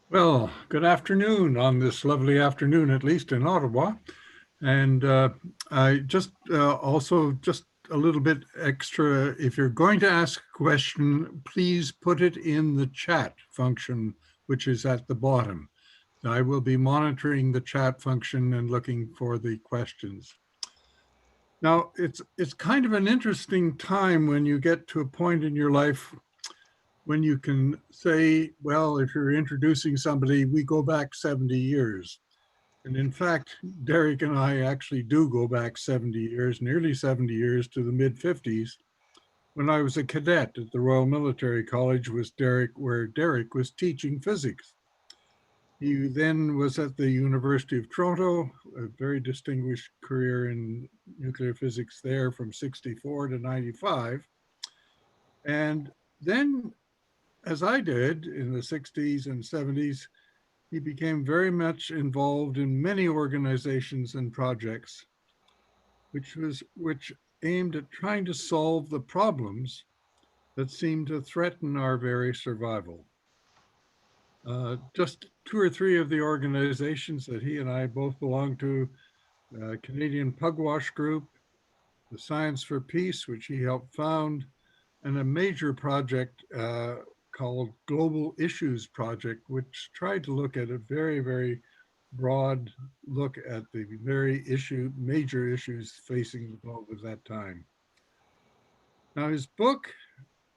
Well, good afternoon on this lovely afternoon, at least in Ottawa. And I just also just a little bit extra, if you're going to ask a question, please put it in the chat function, which is at the bottom. I will be monitoring the chat function and looking for the questions. Now, it's kind of an interesting time when you get to a point in your life when you can say, well, if you're introducing somebody, we go back 70 years. And in fact, Derek and I actually do go back 70 years, nearly 70 years to the mid 50s, when I was a cadet at the Royal Military College where Derek was teaching physics. He then was at the University of Toronto, a very distinguished career in nuclear physics there from 64 to 95. And then, as I did in the 60s and 70s, he became very much involved in many organizations and projects, which aimed at trying to solve the problems that seem to threaten our very survival. Just two or three of the organizations that he and I both belong to, Canadian Pugwash Group, the Science for Peace, which he helped found, and a major project called Global Issues Project, which tried to look at a very, very broad look at the major issues facing the globe at that time. Now, his book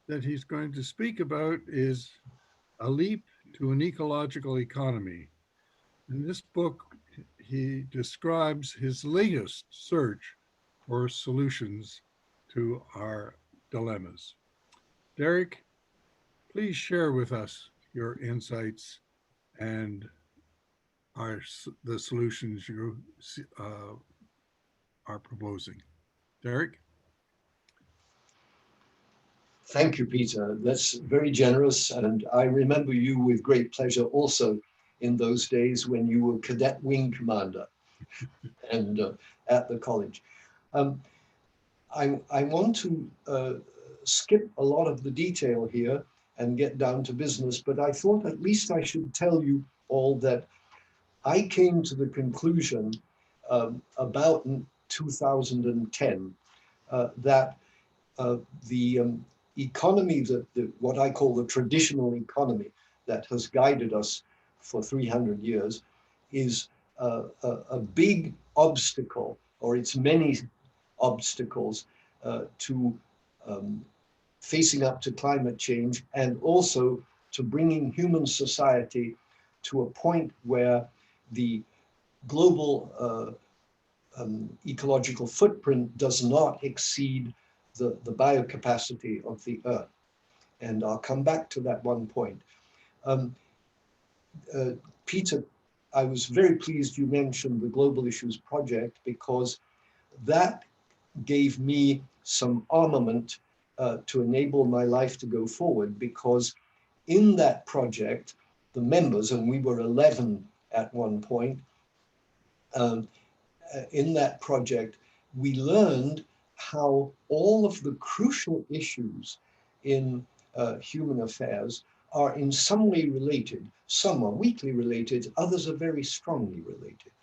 that he's going to speak about is A Leap to an Ecological Economy. In this book, he describes his latest search for solutions to our dilemmas. Derek, please share with us your insights and the solutions you are proposing. Derek? Thank you, Peter. That's very generous. And I remember you with great pleasure also in those days when you were cadet wing commander and at the college. Um, I want to skip a lot of the detail here and get down to business, but I thought at least I should tell you all that I came to the conclusion about 2010 that the economy, what I call the traditional economy that has guided us for 300 years, is a big obstacle, or it's many obstacles to facing up to climate change, and also to bringing human society to a point where the global ecological footprint does not exceed the biocapacity of the Earth. And I'll come back to that one point. Peter, I was very pleased you mentioned the Global Issues Project, because that gave me some armament to enable my life to go forward, because in that project, the members, and we were 11 at one point, in that project, we learned how all of the crucial issues in human affairs are in some way related. Some are weakly related, others are very strongly related.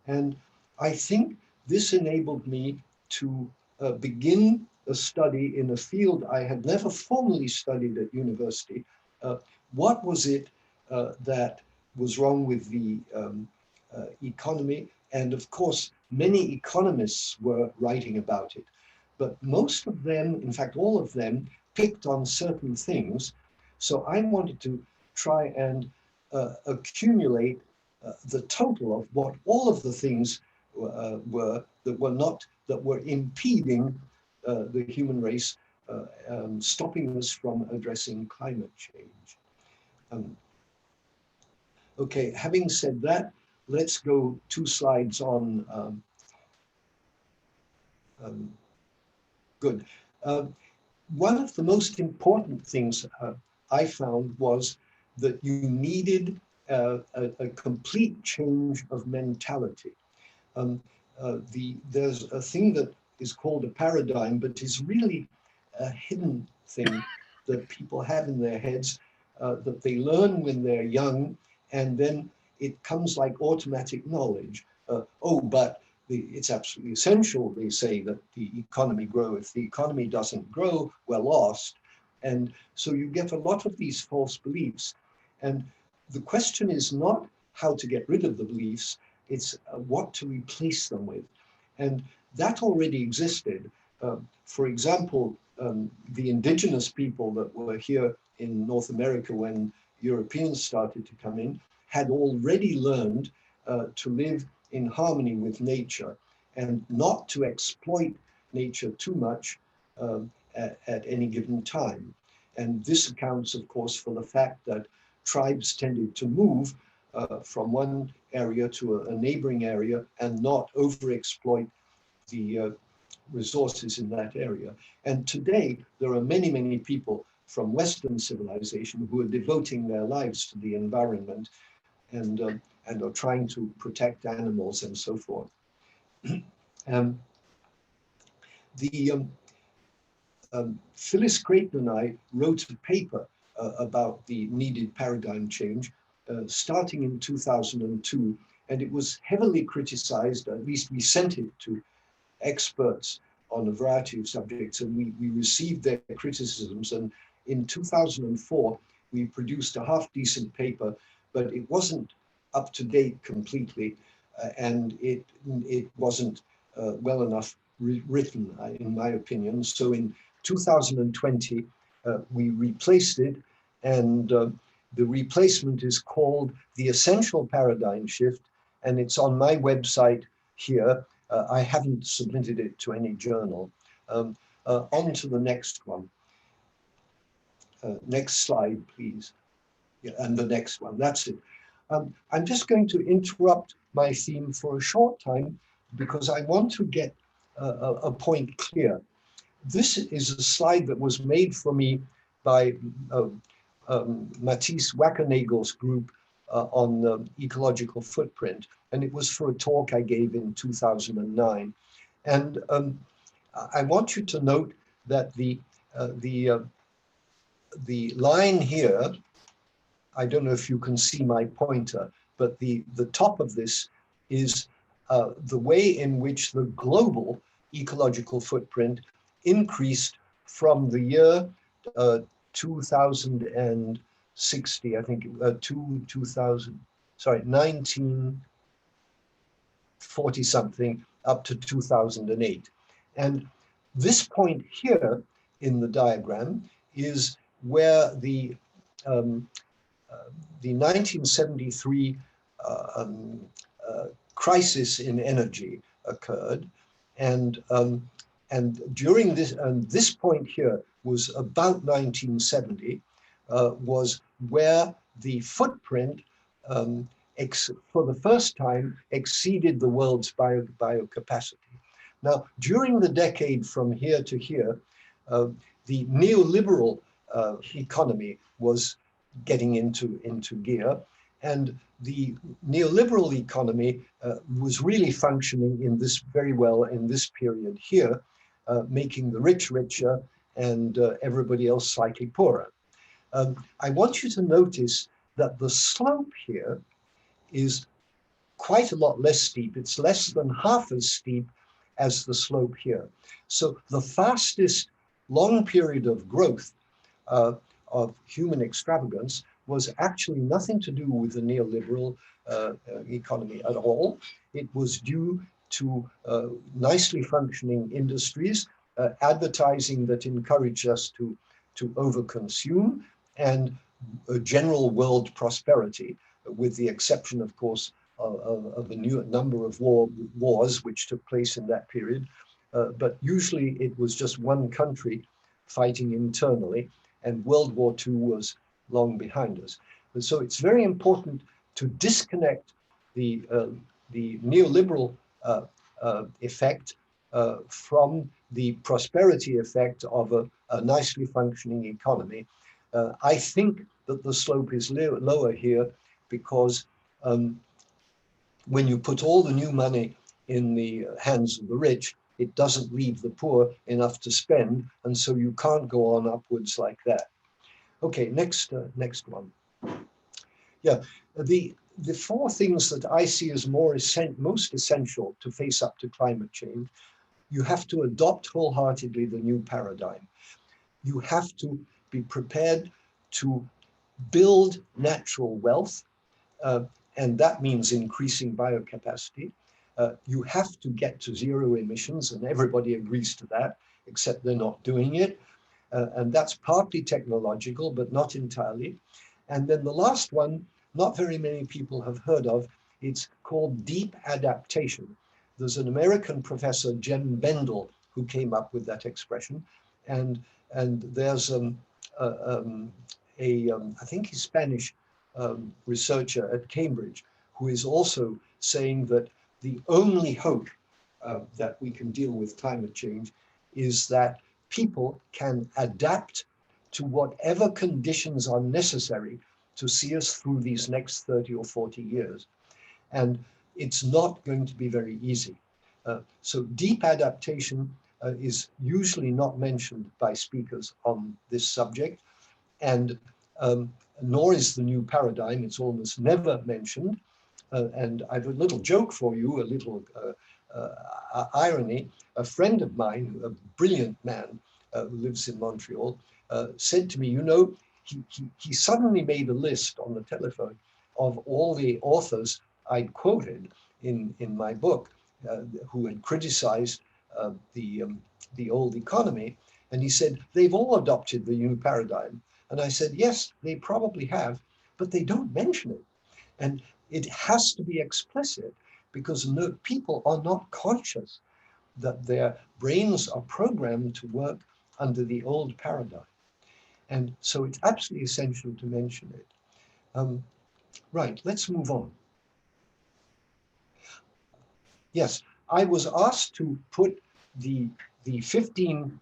And I think this enabled me to begin a study in a field I had never formally studied at university. What was it that was wrong with the economy? And of course, many economists were writing about it, but most of them, in fact, all of them, picked on certain things. So I wanted to try and accumulate the total of what all of the things were that were impeding the human race, stopping us from addressing climate change. Okay, having said that, let's go 2 slides on. Good. One of the most important things I found was that you needed a complete change of mentality. There's a thing that is called a paradigm, but is really a hidden thing that people have in their heads that they learn when they're young, and then it comes like automatic knowledge. Oh, but it's absolutely essential, they say, that the economy grow. If the economy doesn't grow, we're lost. And so you get a lot of these false beliefs. And the question is not how to get rid of the beliefs, it's what to replace them with. And that already existed. For example, the indigenous people that were here in North America when Europeans started to come in had already learned to live in harmony with nature and not to exploit nature too much at any given time. And this accounts, of course, for the fact that tribes tended to move from one area to a neighboring area and not overexploit the resources in that area. And today, there are many, many people from Western civilization who are devoting their lives to the environment and are trying to protect animals and so forth. Phyllis Creighton and I wrote a paper about the needed paradigm change starting in 2002, and it was heavily criticized. At least we sent it to experts on a variety of subjects, and we received their criticisms. And in 2004, we produced a half-decent paper, but it wasn't up to date completely, and it wasn't well enough written, in my opinion. So in 2020, we replaced it, and the replacement is called The Essential Paradigm Shift, and it's on my website here. I haven't submitted it to any journal. On to the next one. Next slide, please. Yeah, and the next one, that's it. I'm just going to interrupt my theme for a short time because I want to get a point clear. This is a slide that was made for me by Matisse Wackernagel's group on the ecological footprint, and it was for a talk I gave in 2009. And I want you to note that the line here, I don't know if you can see my pointer, but the top of this is the way in which the global ecological footprint increased from the year 2060, I think, 1940 something up to 2008. And this point here in the diagram is where the 1973 crisis in energy occurred, and during this point here was about 1970, was where the footprint for the first time exceeded the world's biocapacity. Now, during the decade from here to here, the neoliberal economy was getting into gear, and the neoliberal economy was really functioning in this very well in this period here, making the rich richer and everybody else slightly poorer. I want you to notice that the slope here is quite a lot less steep. It's less than half as steep as the slope here. So the fastest long period of growth of human extravagance was actually nothing to do with the neoliberal economy at all. It was due to nicely functioning industries, advertising that encouraged us to overconsume, and a general world prosperity, with the exception, of course, of a new number of wars which took place in that period. But usually it was just one country fighting internally, and World War II was long behind us. And so it's very important to disconnect the neoliberal effect from the prosperity effect of a nicely functioning economy. I think that the slope is lower here because when you put all the new money in the hands of the rich, it doesn't leave the poor enough to spend, and so you can't go on upwards like that. Okay, next one. Yeah, the four things that I see as most essential to face up to climate change: you have to adopt wholeheartedly the new paradigm. You have to be prepared to build natural wealth, uh, and that means increasing biocapacity. You have to get to zero emissions, and everybody agrees to that, except they're not doing it. And that's partly technological, but not entirely. And then the last one, not very many people have heard of, it's called deep adaptation. There's an American professor, Jem Bendel, who came up with that expression. And there's I think he's Spanish researcher at Cambridge, who is also saying that the only hope that we can deal with climate change is that people can adapt to whatever conditions are necessary to see us through these next 30 or 40 years. And it's not going to be very easy. So deep adaptation is usually not mentioned by speakers on this subject, and nor is the new paradigm. It's almost never mentioned. And I have a little joke for you, a little irony. A friend of mine, a brilliant man who lives in Montreal, said to me, you know, he suddenly made a list on the telephone of all the authors I'd quoted in my book who had criticized the old economy. And he said, they've all adopted the new paradigm. And I said, yes, they probably have, but they don't mention it. And it has to be explicit, because no, people are not conscious that their brains are programmed to work under the old paradigm. And so it's absolutely essential to mention it. Right, let's move on. Yes, I was asked to put the 15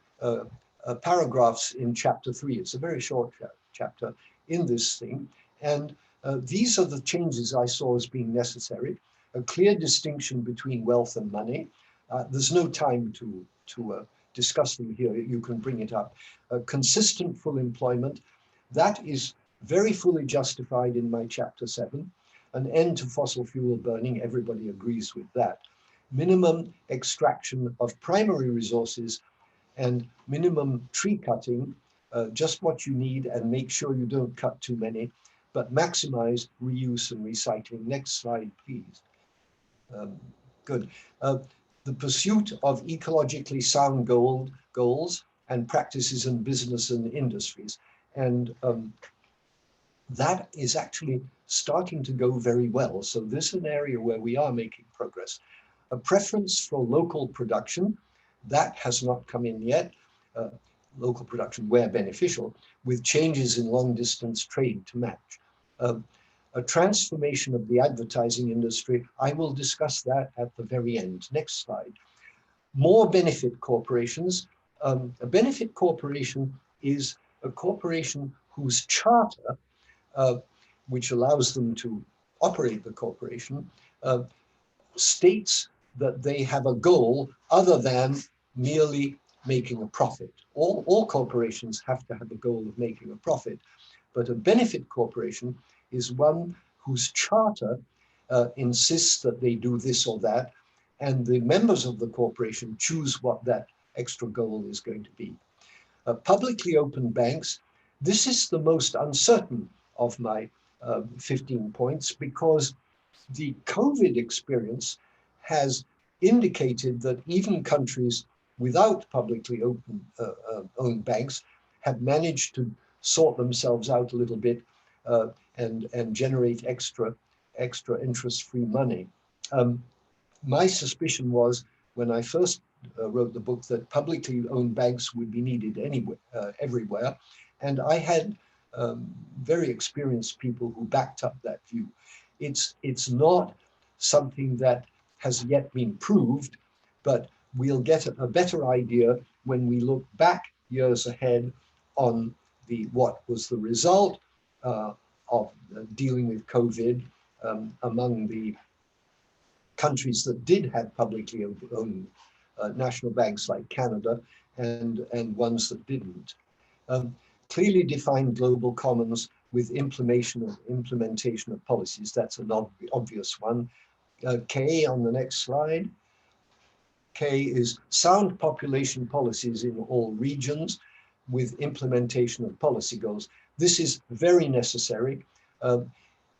paragraphs in chapter 3. It's a very short chapter in this thing. And these are the changes I saw as being necessary. A clear distinction between wealth and money. There's no time to discuss them here. You can bring it up. Consistent full employment. That is very fully justified in my chapter 7. An end to fossil fuel burning. Everybody agrees with that. Minimum extraction of primary resources and minimum tree cutting, just what you need, and make sure you don't cut too many, but maximize reuse and recycling. Next slide, please. Good. The pursuit of ecologically sound goals and practices in business and industries. And that is actually starting to go very well. So this is an area where we are making progress. A preference for local production, that has not come in yet. Local production where beneficial, with changes in long distance trade to match. A transformation of the advertising industry, I will discuss that at the very end. Next slide. More benefit corporations. A benefit corporation is a corporation whose charter, which allows them to operate the corporation, states that they have a goal other than merely making a profit. All corporations have to have a goal of making a profit, but a benefit corporation is one whose charter insists that they do this or that, and the members of the corporation choose what that extra goal is going to be. Publicly open banks, this is the most uncertain of my 15 points, because the COVID experience has indicated that even countries without publicly owned banks have managed to sort themselves out a little bit and generate extra interest-free money. My suspicion was, when I first wrote the book, that publicly owned banks would be needed everywhere. And I had very experienced people who backed up that view. It's not something that has yet been proved, but we'll get a better idea when we look back years ahead on what was the result of dealing with COVID among the countries that did have publicly owned national banks, like Canada, and ones that didn't. Clearly defined global commons, with implementation of policies. That's an obvious one. K on the next slide. K is sound population policies in all regions with implementation of policy goals. This is very necessary.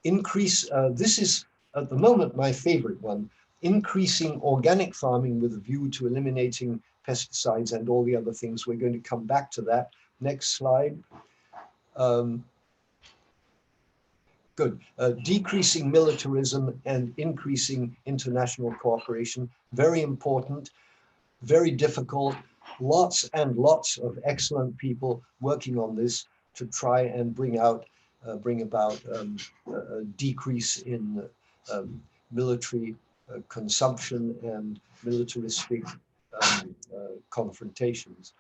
This is at the moment my favorite one, increasing organic farming with a view to eliminating pesticides and all the other things. We're going to come back to that. Next slide. Good. Decreasing militarism and increasing international cooperation. Very important, very difficult. Lots and lots of excellent people working on this to try and bring about a decrease in military consumption and militaristic confrontations.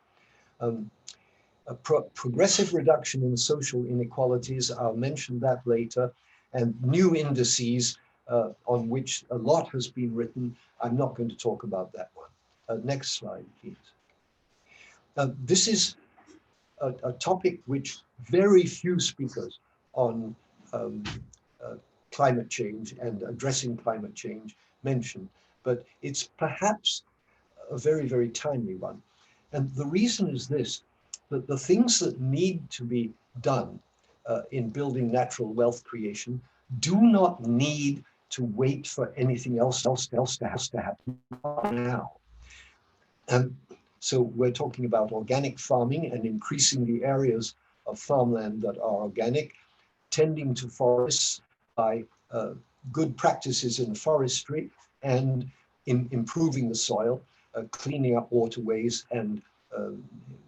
A progressive reduction in social inequalities, I'll mention that later, and new indices on which a lot has been written. I'm not going to talk about that one. Next slide, please. This is a topic which very few speakers on climate change and addressing climate change mention, but it's perhaps a very, very timely one. And the reason is this, that the things that need to be done in building natural wealth creation do not need to wait for anything else to happen now. And so we're talking about organic farming and increasing the areas of farmland that are organic, tending to forests by good practices in forestry and in improving the soil, cleaning up waterways and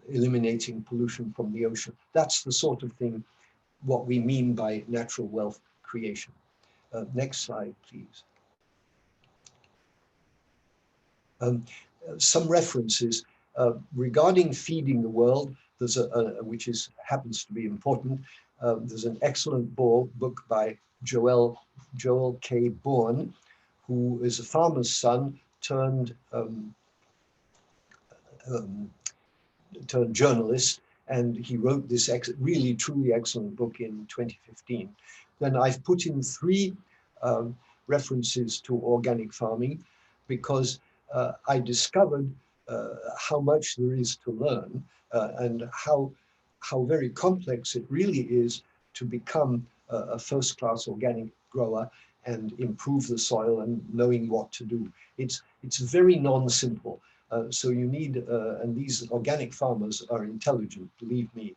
eliminating pollution from the ocean. That's the sort of thing, what we mean by natural wealth creation. Next slide, please. Some references regarding feeding the world, there's which happens to be important. There's an excellent book by Joel K. Bourne, who is a farmer's son turned journalist, and he wrote this really truly excellent book in 2015. Then I've put in 3 references to organic farming because I discovered how much there is to learn and how very complex it really is to become a first-class organic grower and improve the soil and knowing what to do. It's very non-simple. So you need, and these organic farmers are intelligent, believe me.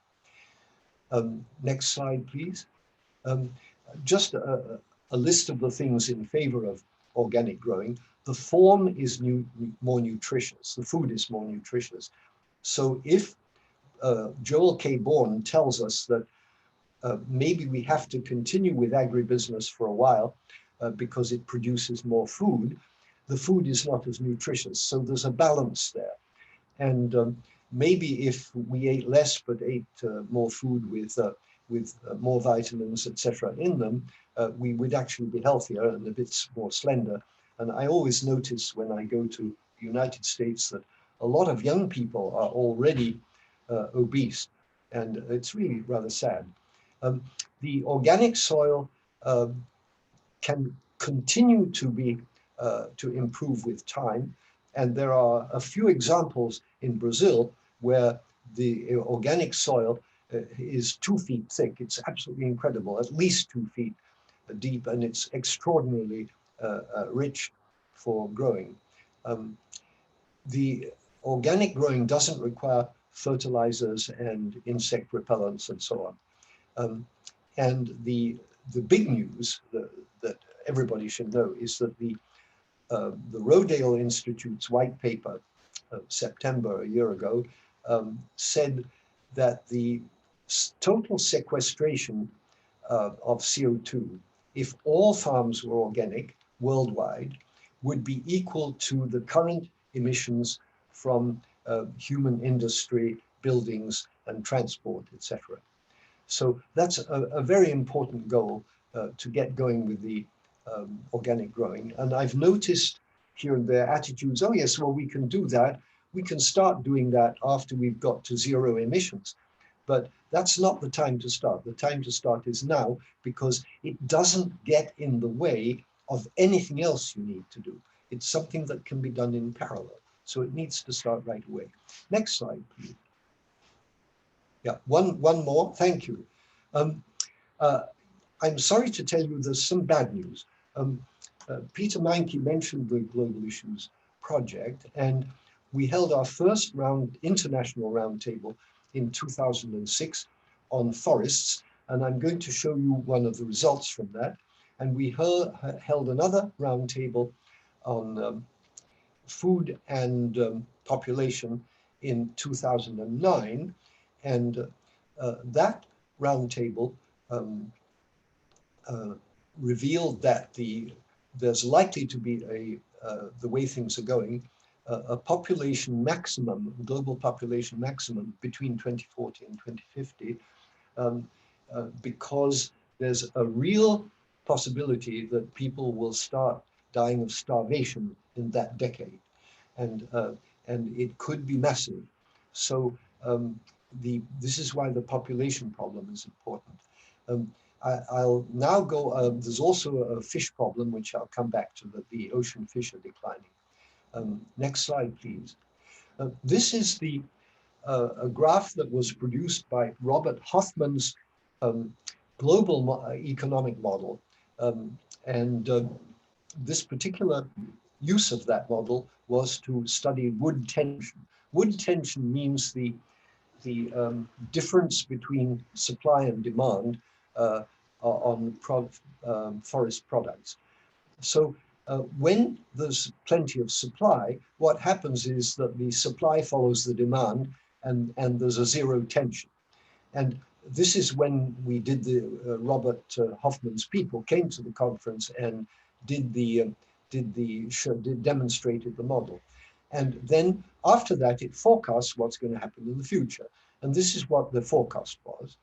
Next slide, please. Just a list of the things in favor of organic growing. The form is more nutritious. The food is more nutritious. So if Joel K. Bourne tells us that maybe we have to continue with agribusiness for a while because it produces more food, the food is not as nutritious. So there's a balance there. And maybe if we ate less but ate more food with more vitamins, etc. in them, we would actually be healthier and a bit more slender. And I always notice when I go to the United States that a lot of young people are already obese, and it's really rather sad. The organic soil can continue to improve with time, and there are a few examples in Brazil where the organic soil is 2 feet thick. It's absolutely incredible, at least 2 feet deep, and it's extraordinarily rich for growing. The organic growing doesn't require fertilizers and insect repellents and so on. And the big news that everybody should know is that the Rodale Institute's white paper, September a year ago, said that the total sequestration of CO2, if all farms were organic worldwide, would be equal to the current emissions from human industry, buildings, and transport, etc. So that's a very important goal to get going with the organic growing. And I've noticed here and there attitudes, oh yes, well, we can do that. We can start doing that after we've got to 0 emissions. But that's not the time to start. The time to start is now, because it doesn't get in the way of anything else you need to do. It's something that can be done in parallel. So it needs to start right away. Next slide, please. Yeah, one more. Thank you. I'm sorry to tell you there's some bad news. Peter Mankey mentioned the Global Issues Project, and we held our first international roundtable in 2006 on forests, and I'm going to show you one of the results from that. And we held another roundtable on food and population in 2009, and that roundtable revealed that there's likely to be the way things are going, a population maximum, global population maximum between 2040 and 2050, because there's a real possibility that people will start dying of starvation in that decade, and it could be massive. So this is why the population problem is important. I'll now go, there's also a fish problem, which I'll come back to, that the ocean fish are declining. Next slide, please. This is a graph that was produced by Robert Hoffman's global economic model. This particular use of that model was to study wood tension. Wood tension means the difference between supply and demand on forest products. So when there's plenty of supply, what happens is that the supply follows the demand, and there's a zero tension. And this is when we did Robert Hoffman's people came to the conference and demonstrated the model. And then after that, it forecasts what's going to happen in the future. And this is what the forecast was.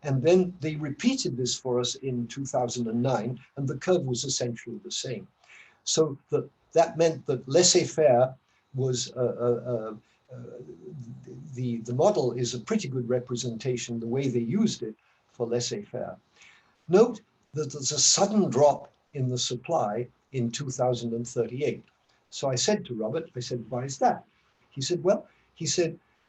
And then they repeated this for us in 2009, and the curve was essentially the same. So that meant that laissez-faire was, the model is a pretty good representation, the way they used it for laissez-faire. Note that there's a sudden drop in the supply in 2038. So I said to Robert, I said, why is that? He said, well,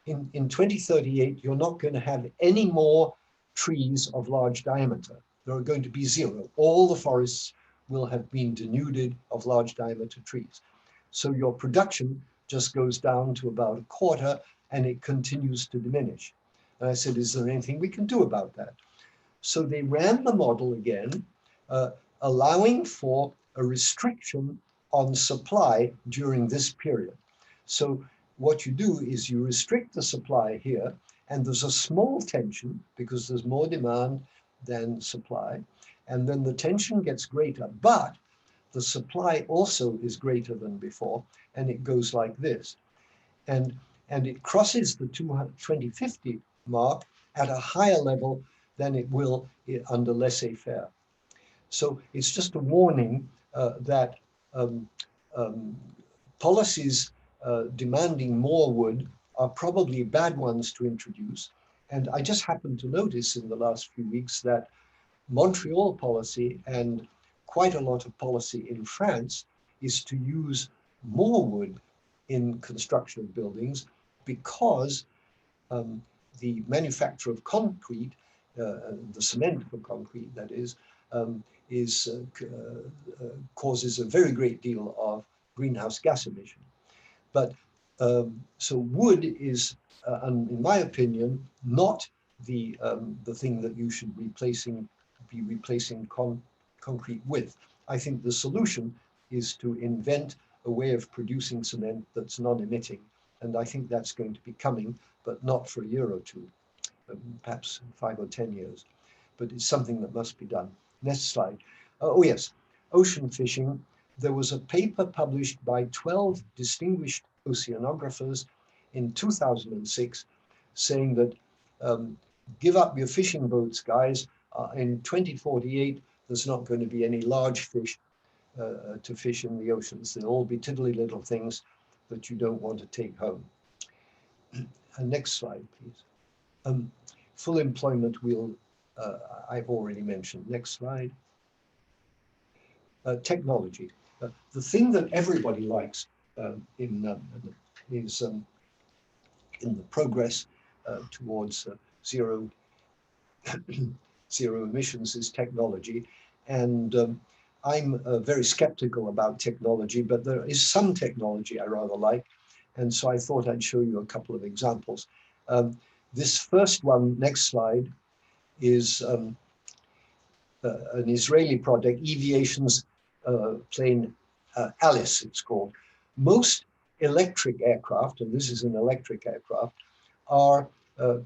in 2038, you're not going to have any more trees of large diameter. There are going to be zero. All the forests will have been denuded of large diameter trees. So your production just goes down to about a quarter, and it continues to diminish. And I said, is there anything we can do about that? So they ran the model again, allowing for a restriction on supply during this period. So what you do is you restrict the supply here, and there's a small tension because there's more demand than supply, and then the tension gets greater, but the supply also is greater than before, and it goes like this. And it crosses the 2050 mark at a higher level than it will under laissez-faire. So it's just a warning that policies demanding more wood are probably bad ones to introduce. And I just happened to notice in the last few weeks that Montreal policy and quite a lot of policy in France is to use more wood in construction of buildings, because the manufacture of concrete, the cement for concrete, that is causes a very great deal of greenhouse gas emission. But so wood is, in my opinion, not the thing that you should be replacing concrete with. I think the solution is to invent a way of producing cement that's non-emitting, and I think that's going to be coming, but not for a year or two, perhaps 5 or 10 years. But it's something that must be done. Next slide. Oh yes, ocean fishing. There was a paper published by 12 distinguished oceanographers in 2006 saying that give up your fishing boats, guys. In 2048, there's not going to be any large fish to fish in the oceans. They'll all be tiddly little things that you don't want to take home. And next slide, please. full employment I've already mentioned. Next slide. Technology. The thing that everybody likes is in the progress towards zero emissions is technology. And I'm very skeptical about technology, but there is some technology I rather like. And so I thought I'd show you a couple of examples. This first one, next slide, is an Israeli project, Eviation's plane Alice, it's called. Most electric aircraft, and this is an electric aircraft, are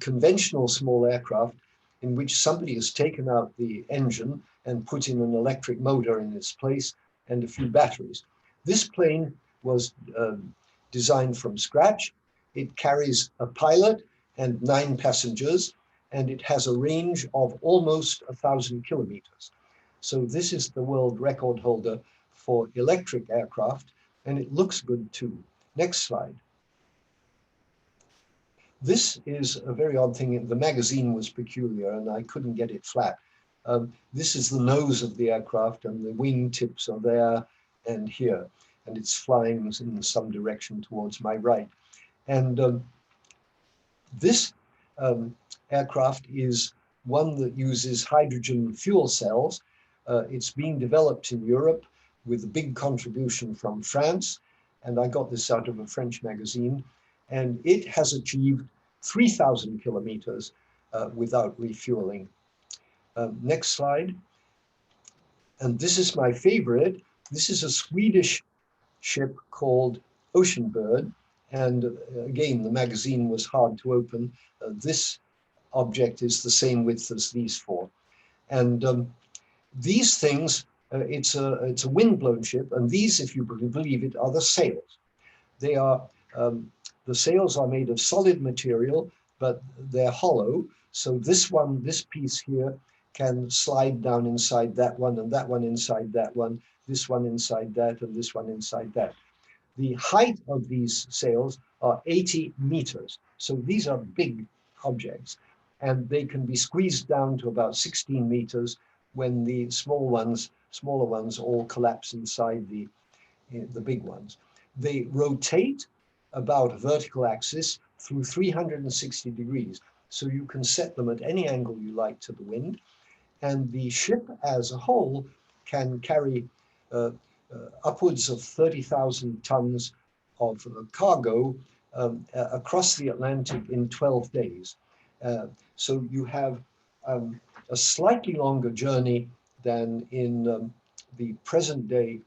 conventional small aircraft in which somebody has taken out the engine and put in an electric motor in its place and a few batteries. This plane was designed from scratch. It carries a pilot and 9 passengers, and it has a range of almost 1,000 kilometers. So this is the world record holder for electric aircraft, and it looks good too. Next slide. This is a very odd thing. The magazine was peculiar and I couldn't get it flat. This is the nose of the aircraft and the wing tips are there and here, and it's flying in some direction towards my right. And this aircraft is one that uses hydrogen fuel cells. It's being developed in Europe with a big contribution from France. And I got this out of a French magazine. And it has achieved 3,000 kilometers without refueling. Next slide. And this is my favorite. This is a Swedish ship called Ocean Bird. And again, the magazine was hard to open. This object is the same width as these 4. And these things, it's a wind-blown ship. And these, if you believe it, are the sails. They are, the sails are made of solid material, but they're hollow. So this piece here can slide down inside that one, and that one inside that one, this one inside that, and this one inside that. The height of these sails are 80 meters. So these are big objects, and they can be squeezed down to about 16 meters when the smaller ones all collapse inside the big ones. They rotate about a vertical axis through 360 degrees. So you can set them at any angle you like to the wind. And the ship as a whole can carry upwards of 30,000 tons of cargo across the Atlantic in 12 days. So you have a slightly longer journey than in the present day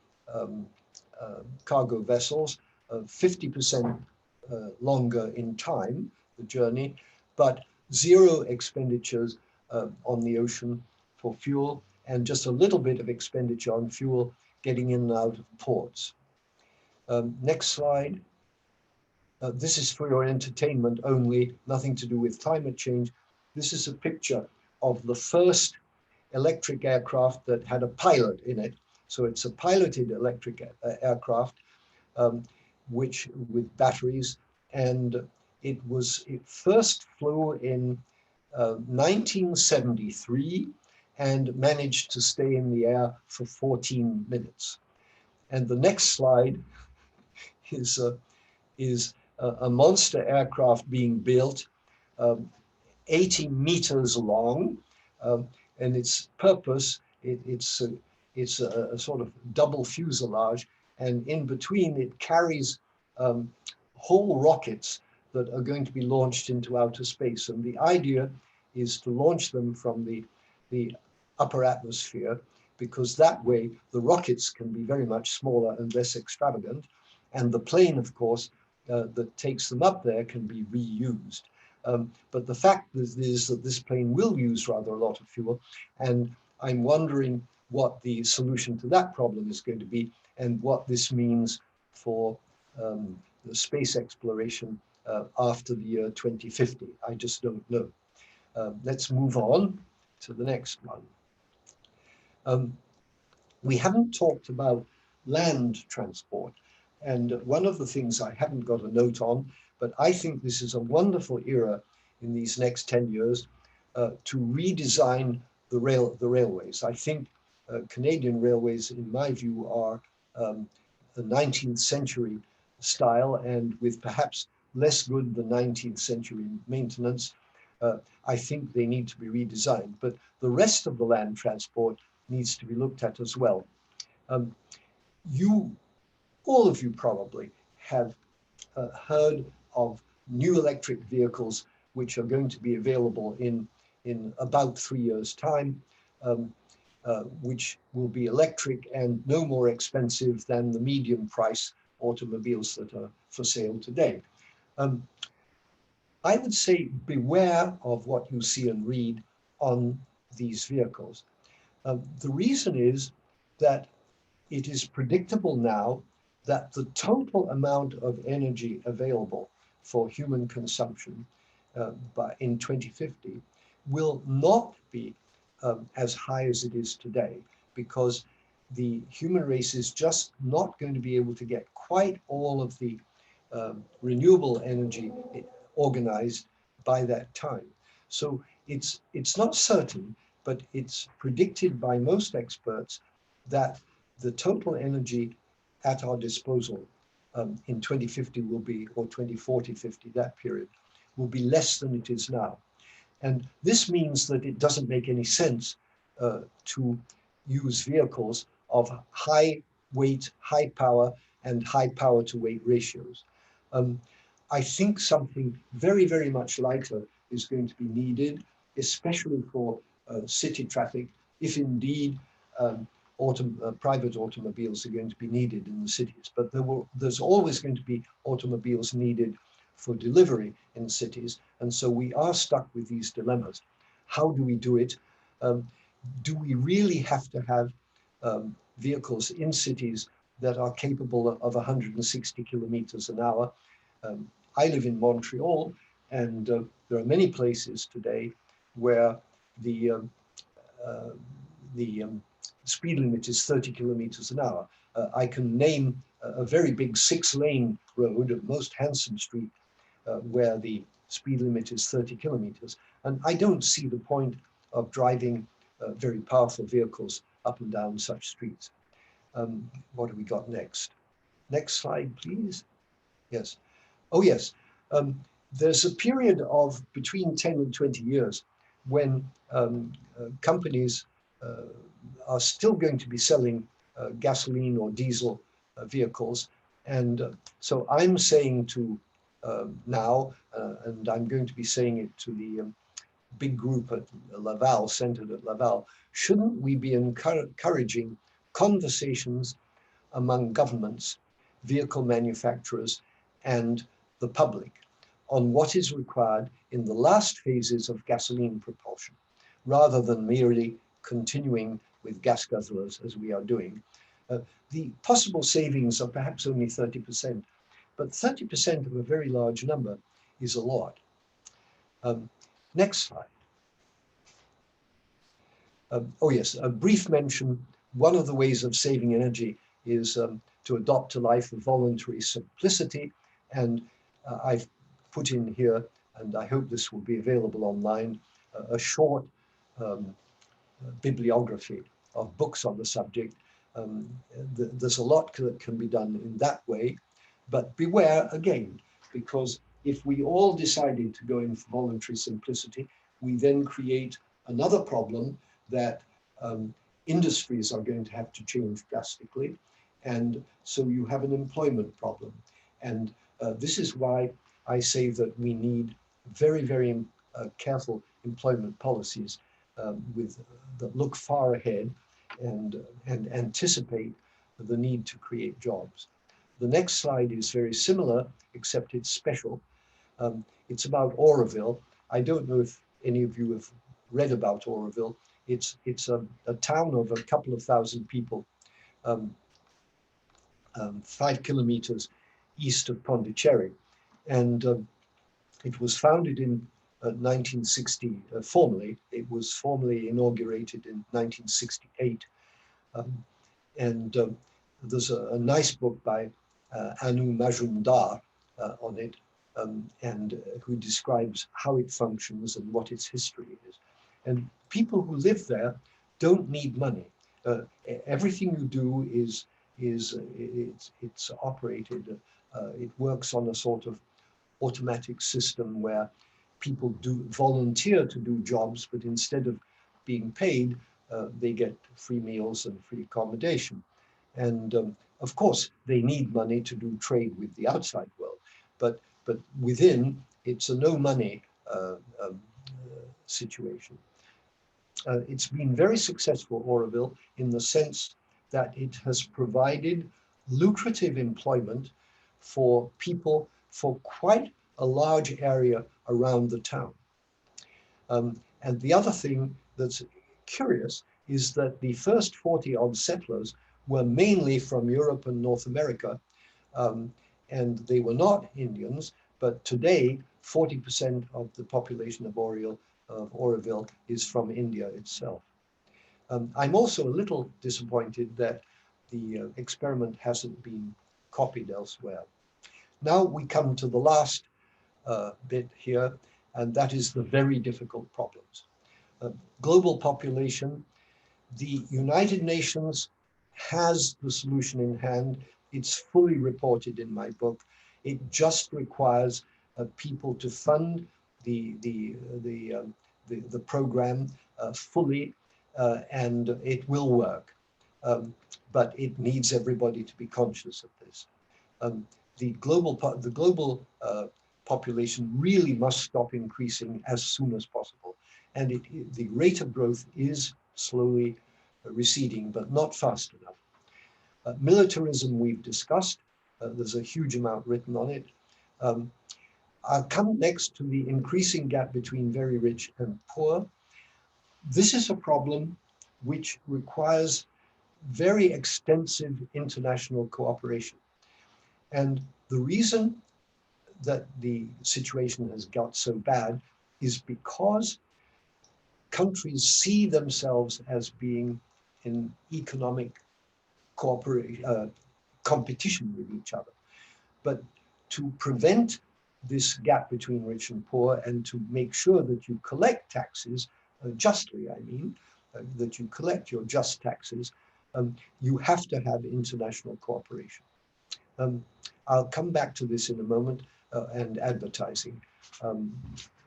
cargo vessels, 50% longer in time, the journey, but 0 expenditures on the ocean for fuel, and just a little bit of expenditure on fuel getting in and out of ports. Next slide. This is for your entertainment only, nothing to do with climate change. This is a picture of the first electric aircraft that had a pilot in it. So it's a piloted electric aircraft, which with batteries, and it first flew in 1973 and managed to stay in the air for 14 minutes. And the next slide is a monster aircraft being built, 80 meters long, and its purpose, it's a sort of double fuselage, and in between it carries whole rockets that are going to be launched into outer space. And the idea is to launch them from the upper atmosphere, because that way the rockets can be very much smaller and less extravagant. And the plane, of course, that takes them up there can be reused. But the fact is that this plane will use rather a lot of fuel. And I'm wondering what the solution to that problem is going to be and what this means for the space exploration after the year 2050. I just don't know. Let's move on to the next one. We haven't talked about land transport. And one of the things I haven't got a note on, but I think this is a wonderful era in these next 10 years, to redesign the railways. I think Canadian railways, in my view, are the 19th century style, and with perhaps less good than 19th century maintenance. I think they need to be redesigned, but the rest of the land transport needs to be looked at as well. All of you probably have heard of new electric vehicles which are going to be available in about 3 years' time, which will be electric and no more expensive than the medium price automobiles that are for sale today. I would say beware of what you see and read on these vehicles. The reason is that it is predictable now that the total amount of energy available for human consumption in 2050 will not be as high as it is today, because the human race is just not going to be able to get quite all of the renewable energy organized by that time. So it's not certain, but it's predicted by most experts that the total energy at our disposal in 2050 will be, or 2040, 50, that period, will be less than it is now. And this means that it doesn't make any sense to use vehicles of high weight, high power, and high power to weight ratios. I think something very, very much lighter is going to be needed, especially for city traffic, if indeed private automobiles are going to be needed in the cities. But there's always going to be automobiles needed for delivery in cities. And so we are stuck with these dilemmas. How do we do it? Do we really have to have vehicles in cities that are capable of 160 kilometers an hour? I live in Montreal, and there are many places today where the speed limit is 30 kilometers an hour. I can name a very big 6-lane road, most handsome street, where the speed limit is 30 kilometers. And I don't see the point of driving very powerful vehicles up and down such streets. What have we got next? Next slide, please. Yes. Oh, yes. There's a period of between 10 and 20 years when companies are still going to be selling gasoline or diesel vehicles. And so I'm saying to now, and I'm going to be saying it to the big group at Laval, centered at Laval, shouldn't we be encouraging conversations among governments, vehicle manufacturers, and the public on what is required in the last phases of gasoline propulsion, rather than merely continuing with gas guzzlers as we are doing? The possible savings are perhaps only 30%, but 30% of a very large number is a lot. Next slide. Oh yes, a brief mention. One of the ways of saving energy is to adopt a life of voluntary simplicity. And I've put in here, and I hope this will be available online, a short bibliography of books on the subject. There's a lot that can be done in that way, but beware again, because if we all decided to go in for voluntary simplicity, we then create another problem that industries are going to have to change drastically. And so you have an employment problem. And this is why I say that we need very, very careful employment policies that look far ahead and anticipate the need to create jobs. The next slide is very similar, except it's special. It's about Oroville. I don't know if any of you have read about Oroville. It's a town of a couple of thousand people, 5 kilometers east of Pondicherry. And it was founded in 1960, formally. It was formally inaugurated in 1968. There's a nice book by Anu Majumdar on it, and who describes how it functions and what its history is. And people who live there don't need money. Everything you do it's operated. It works on a sort of automatic system where people do volunteer to do jobs, but instead of being paid, they get free meals and free accommodation. And of course, they need money to do trade with the outside world, but within, it's a no money situation. It's been very successful, Oroville, in the sense that it has provided lucrative employment for people for quite a large area around the town. And the other thing that's curious is that the first 40 odd settlers were mainly from Europe and North America, and they were not Indians, but today 40% of the population of Oroville is from India itself. I'm also a little disappointed that the experiment hasn't been copied elsewhere. Now we come to the last bit here, and that is the very difficult problems. Global population, the United Nations has the solution in hand. It's fully reported in my book. It just requires people to fund the program fully, and it will work. But it needs everybody to be conscious of this. The global population really must stop increasing as soon as possible. And the rate of growth is slowly receding, but not fast enough. Militarism we've discussed. There's a huge amount written on it. I'll come next to the increasing gap between very rich and poor. This is a problem which requires very extensive international cooperation. And the reason that the situation has got so bad is because countries see themselves as being in economic competition with each other. But to prevent this gap between rich and poor and to make sure that you collect taxes, justly, I mean, that you collect your just taxes, you have to have international cooperation. I'll come back to this in a moment, and advertising.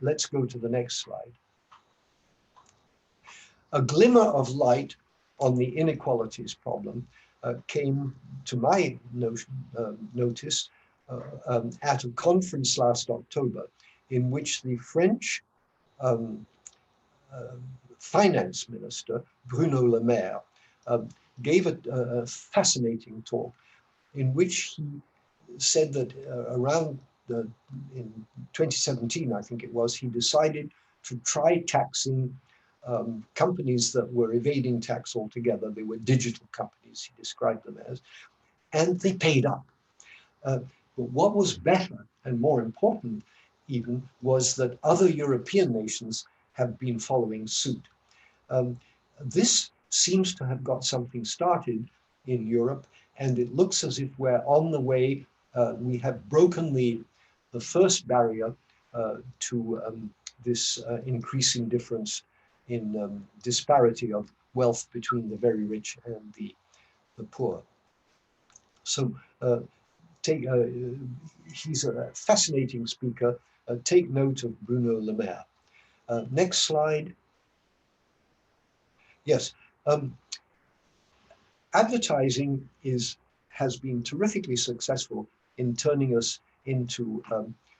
Let's go to the next slide. A glimmer of light on the inequalities problem came to my notice at a conference last October, in which the French finance minister, Bruno Le Maire, gave a fascinating talk in which he said that around in 2017, I think it was, he decided to try taxing companies that were evading tax altogether. They were digital companies, he described them as, and they paid up. But what was better and more important even was that other European nations have been following suit. This seems to have got something started in Europe, and it looks as if we're on the way. We have broken the first barrier to this increasing difference in disparity of wealth between the very rich and the poor. So he's a fascinating speaker. Take note of Bruno Le Maire. Next slide. Yes. Advertising has been terrifically successful in turning us into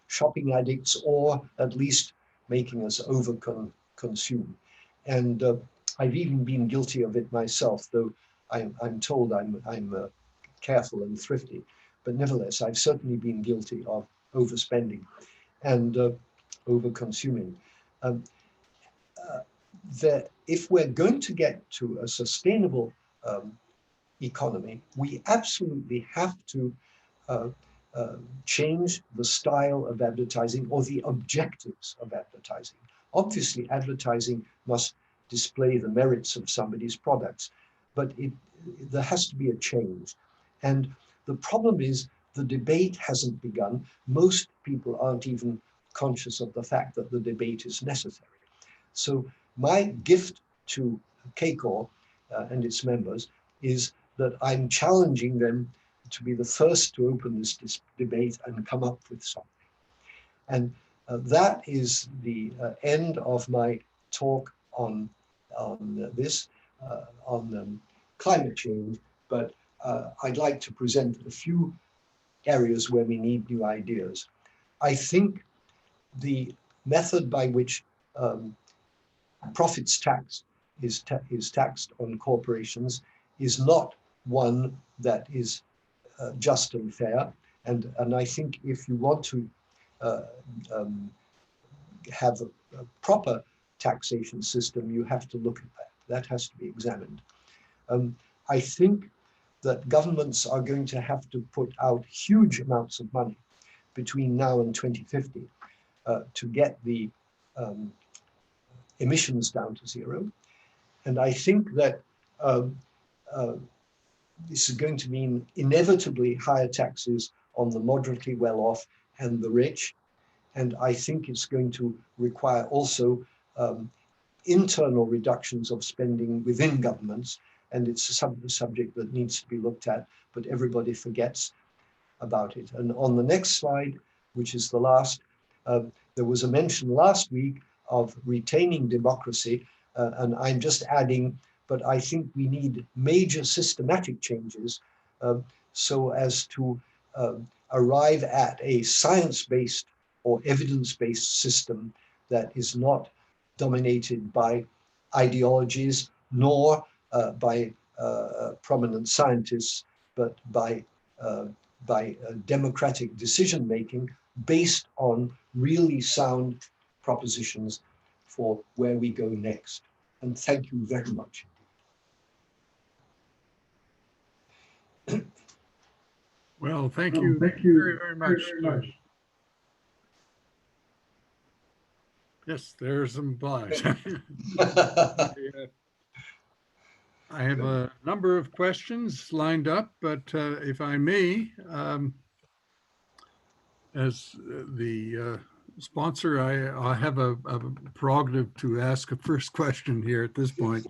shopping addicts, or at least making us over-consume. And I've even been guilty of it myself, though I'm told I'm careful and thrifty. But nevertheless, I've certainly been guilty of overspending and over-consuming. If we're going to get to a sustainable economy, we absolutely have to change the style of advertising or the objectives of advertising. Obviously, advertising must display the merits of somebody's products, but there has to be a change. And the problem is the debate hasn't begun. Most people aren't even conscious of the fact that the debate is necessary. So my gift to CACoR and its members is that I'm challenging them to be the first to open this debate and come up with something. And that is the end of my talk on this, on climate change. But I'd like to present a few areas where we need new ideas. I think the method by which profits tax is taxed on corporations is not one that is just and fair. And I think if you want to have a proper taxation system, you have to look at that. That has to be examined. I think that governments are going to have to put out huge amounts of money between now and 2050 to get the emissions down to zero. And I think that this is going to mean inevitably higher taxes on the moderately well-off and the rich. And I think it's going to require also internal reductions of spending within governments. And it's a subject that needs to be looked at, but everybody forgets about it. And on the next slide, which is the last, there was a mention last week of retaining democracy. And I'm just adding, but I think we need major systematic changes so as to arrive at a science-based or evidence-based system that is not dominated by ideologies nor by prominent scientists, but by democratic decision-making based on really sound propositions for where we go next. And thank you very much. Well, thank you very, very much. Yes, there's some flies. I have a number of questions lined up, but if I may, as the sponsor, I have a prerogative to ask a first question here at this point.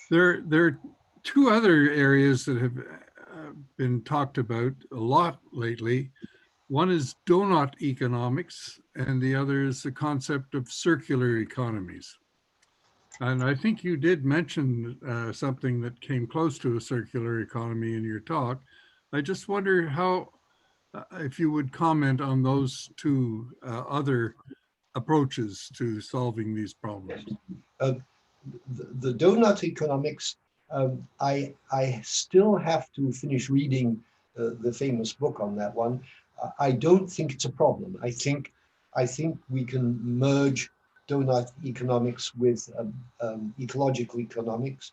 There are two other areas that have been talked about a lot lately. One is donut economics, and the other is the concept of circular economies. And I think you did mention something that came close to a circular economy in your talk. I just wonder how, if you would comment on those two other approaches to solving these problems. The donut economics, I still have to finish reading the famous book on that one. I don't think it's a problem. I think we can merge donut economics with ecological economics.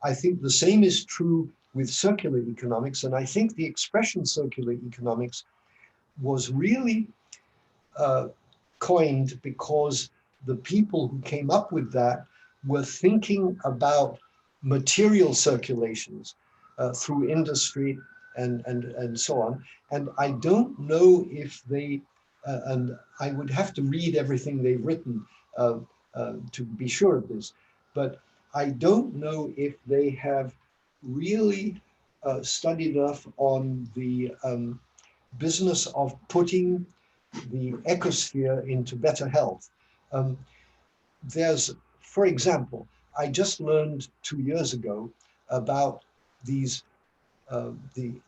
I think the same is true with circular economics, and I think the expression circular economics was really coined because the people who came up with that were thinking about material circulations through industry and so on. And I don't know if they, and I would have to read everything they've written to be sure of this, but I don't know if they have really studied enough on the business of putting the ecosphere into better health. There's, for example, I just learned 2 years ago about these,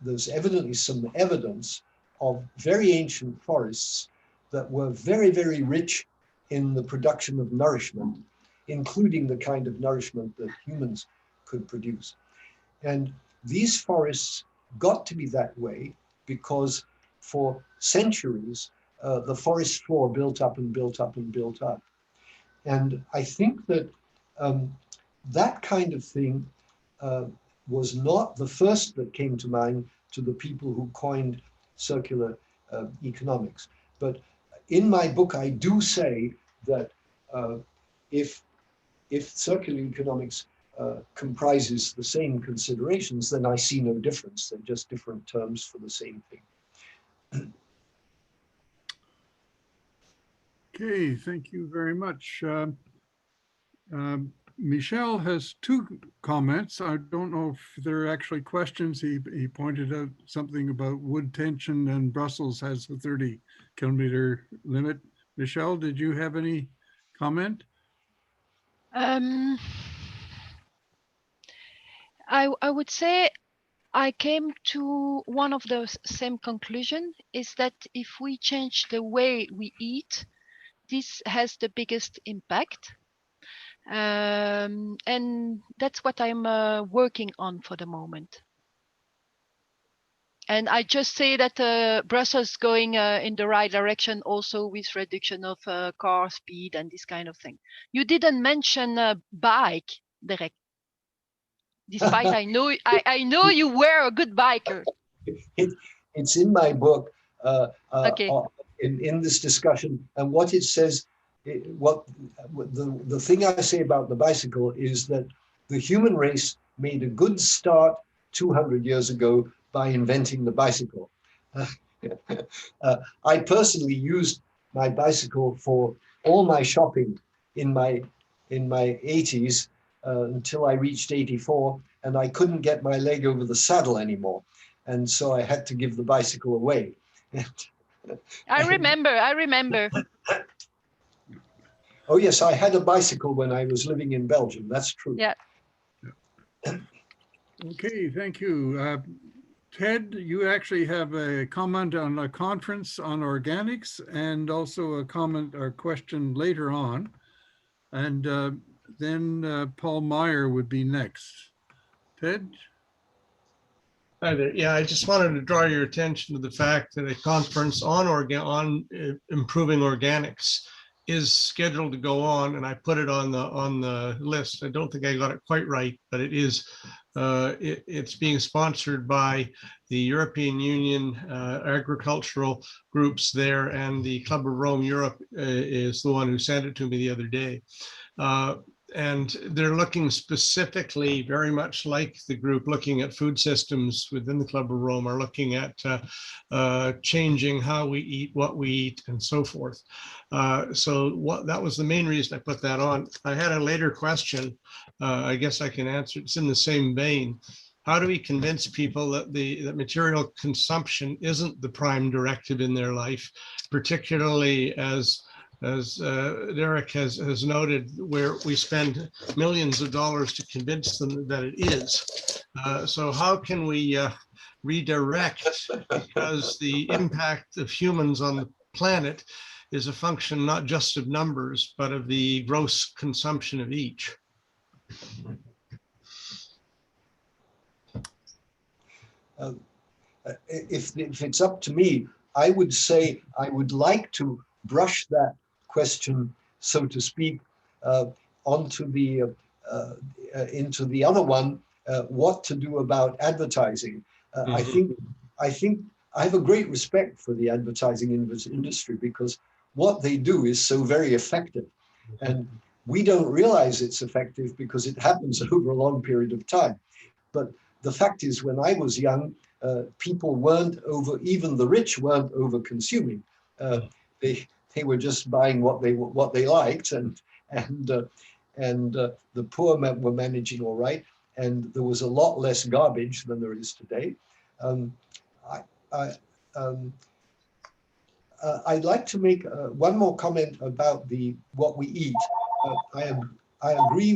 there's evidently some evidence of very ancient forests that were very, very rich in the production of nourishment, including the kind of nourishment that humans could produce. And these forests got to be that way because for centuries, the forest floor built up and built up and built up. And I think that that kind of thing was not the first that came to mind to the people who coined circular economics. But in my book, I do say that if circular economics comprises the same considerations, then I see no difference. They're just different terms for the same thing. Okay, thank you very much. Michel has two comments. I don't know if they're actually questions. He pointed out something about wood tension, and Brussels has the 30-kilometer limit. Michel, did you have any comment? I would say I came to one of the same conclusion, is that if we change the way we eat, this has the biggest impact. And that's what I'm working on for the moment. And I just say that Brussels going in the right direction also with reduction of car speed and this kind of thing. You didn't mention bike, Derek. Despite I know you were a good biker. It's in my book Okay. in this discussion, and what it says, what the thing I say about the bicycle is that the human race made a good start 200 years ago by inventing the bicycle. I personally used my bicycle for all my shopping in my 80s until I reached 84, and I couldn't get my leg over the saddle anymore, and so I had to give the bicycle away. I remember. Oh yes, I had a bicycle when I was living in Belgium. That's true. Yeah. Okay, thank you. Ted, you actually have a comment on a conference on organics and also a comment or question later on. And then Paul Meyer would be next. Ted? Hi there. Yeah, I just wanted to draw your attention to the fact that a conference on improving organics is scheduled to go on, and I put it on the list. I don't think I got it quite right, but it is. It's being sponsored by the European Union agricultural groups there, and the Club of Rome Europe is the one who sent it to me the other day. And they're looking specifically, very much like the group looking at food systems within the Club of Rome, are looking at changing how we eat, what we eat, and so forth. So that was the main reason I put that on. I had a later question. I guess I can answer. It's in the same vein. How do we convince people that that material consumption isn't the prime directive in their life, particularly as Derek has noted, where we spend millions of dollars to convince them that it is. So how can we redirect, because the impact of humans on the planet is a function not just of numbers, but of the gross consumption of each. If it's up to me, I would say I would like to brush that question, so to speak, onto the into the other one, what to do about advertising. I think I have a great respect for the advertising industry, because what they do is so very effective, and we don't realize it's effective because it happens over a long period of time. But the fact is, when I was young, people weren't even the rich weren't over consuming. They were just buying what they liked, and the poor were managing all right, and there was a lot less garbage than there is today. I'd like to make one more comment about what we eat. I agree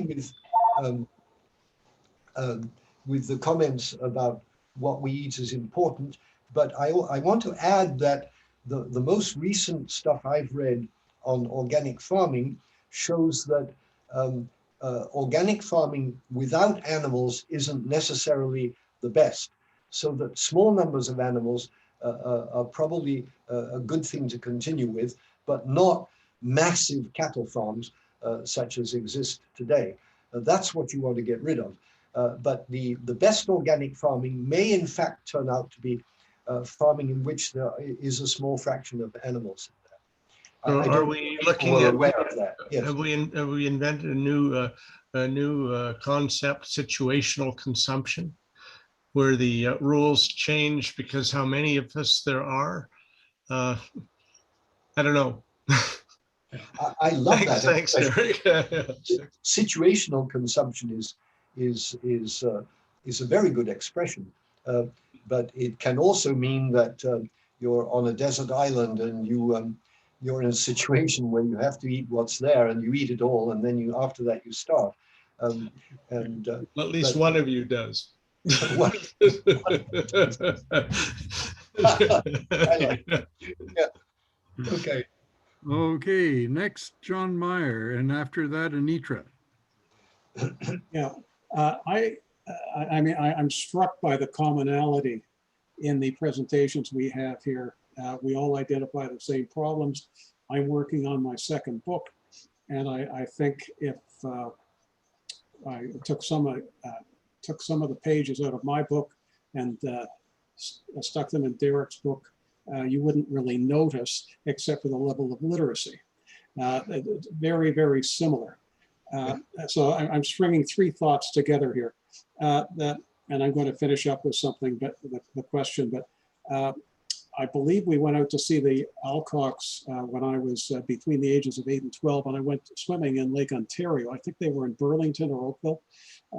with the comments about what we eat is important, but I want to add that the most recent stuff I've read on organic farming shows that organic farming without animals isn't necessarily the best. So that small numbers of animals are probably a good thing to continue with, but not massive cattle farms such as exist today. That's what you want to get rid of. But the best organic farming may in fact turn out to be farming in which there is a small fraction of animals. Are we looking at aware of that? Yes. Have we invented a new concept, situational consumption, where the rules change because how many of us there are? I don't know. I love Thanks, that. thanks, Eric. Situational consumption is a very good expression, but it can also mean that you're on a desert island and you're in a situation where you have to eat what's there and you eat it all, and then after that you starve. At least one of you does. One, I like it. Yeah. Okay. Okay, next, John Meyer, and after that, Anitra. Yeah, I mean, I'm struck by the commonality in the presentations we have here. We all identify the same problems. I'm working on my second book, and I think if I took some of the pages out of my book and stuck them in Derek's book, you wouldn't really notice, except for the level of literacy. Very, very similar. So I'm stringing three thoughts together here, and I'm going to finish up with something, but the question. But I believe we went out to see the alcocs when I was between the ages of 8 and 12, and I went swimming in Lake Ontario. I think they were in Burlington or Oakville.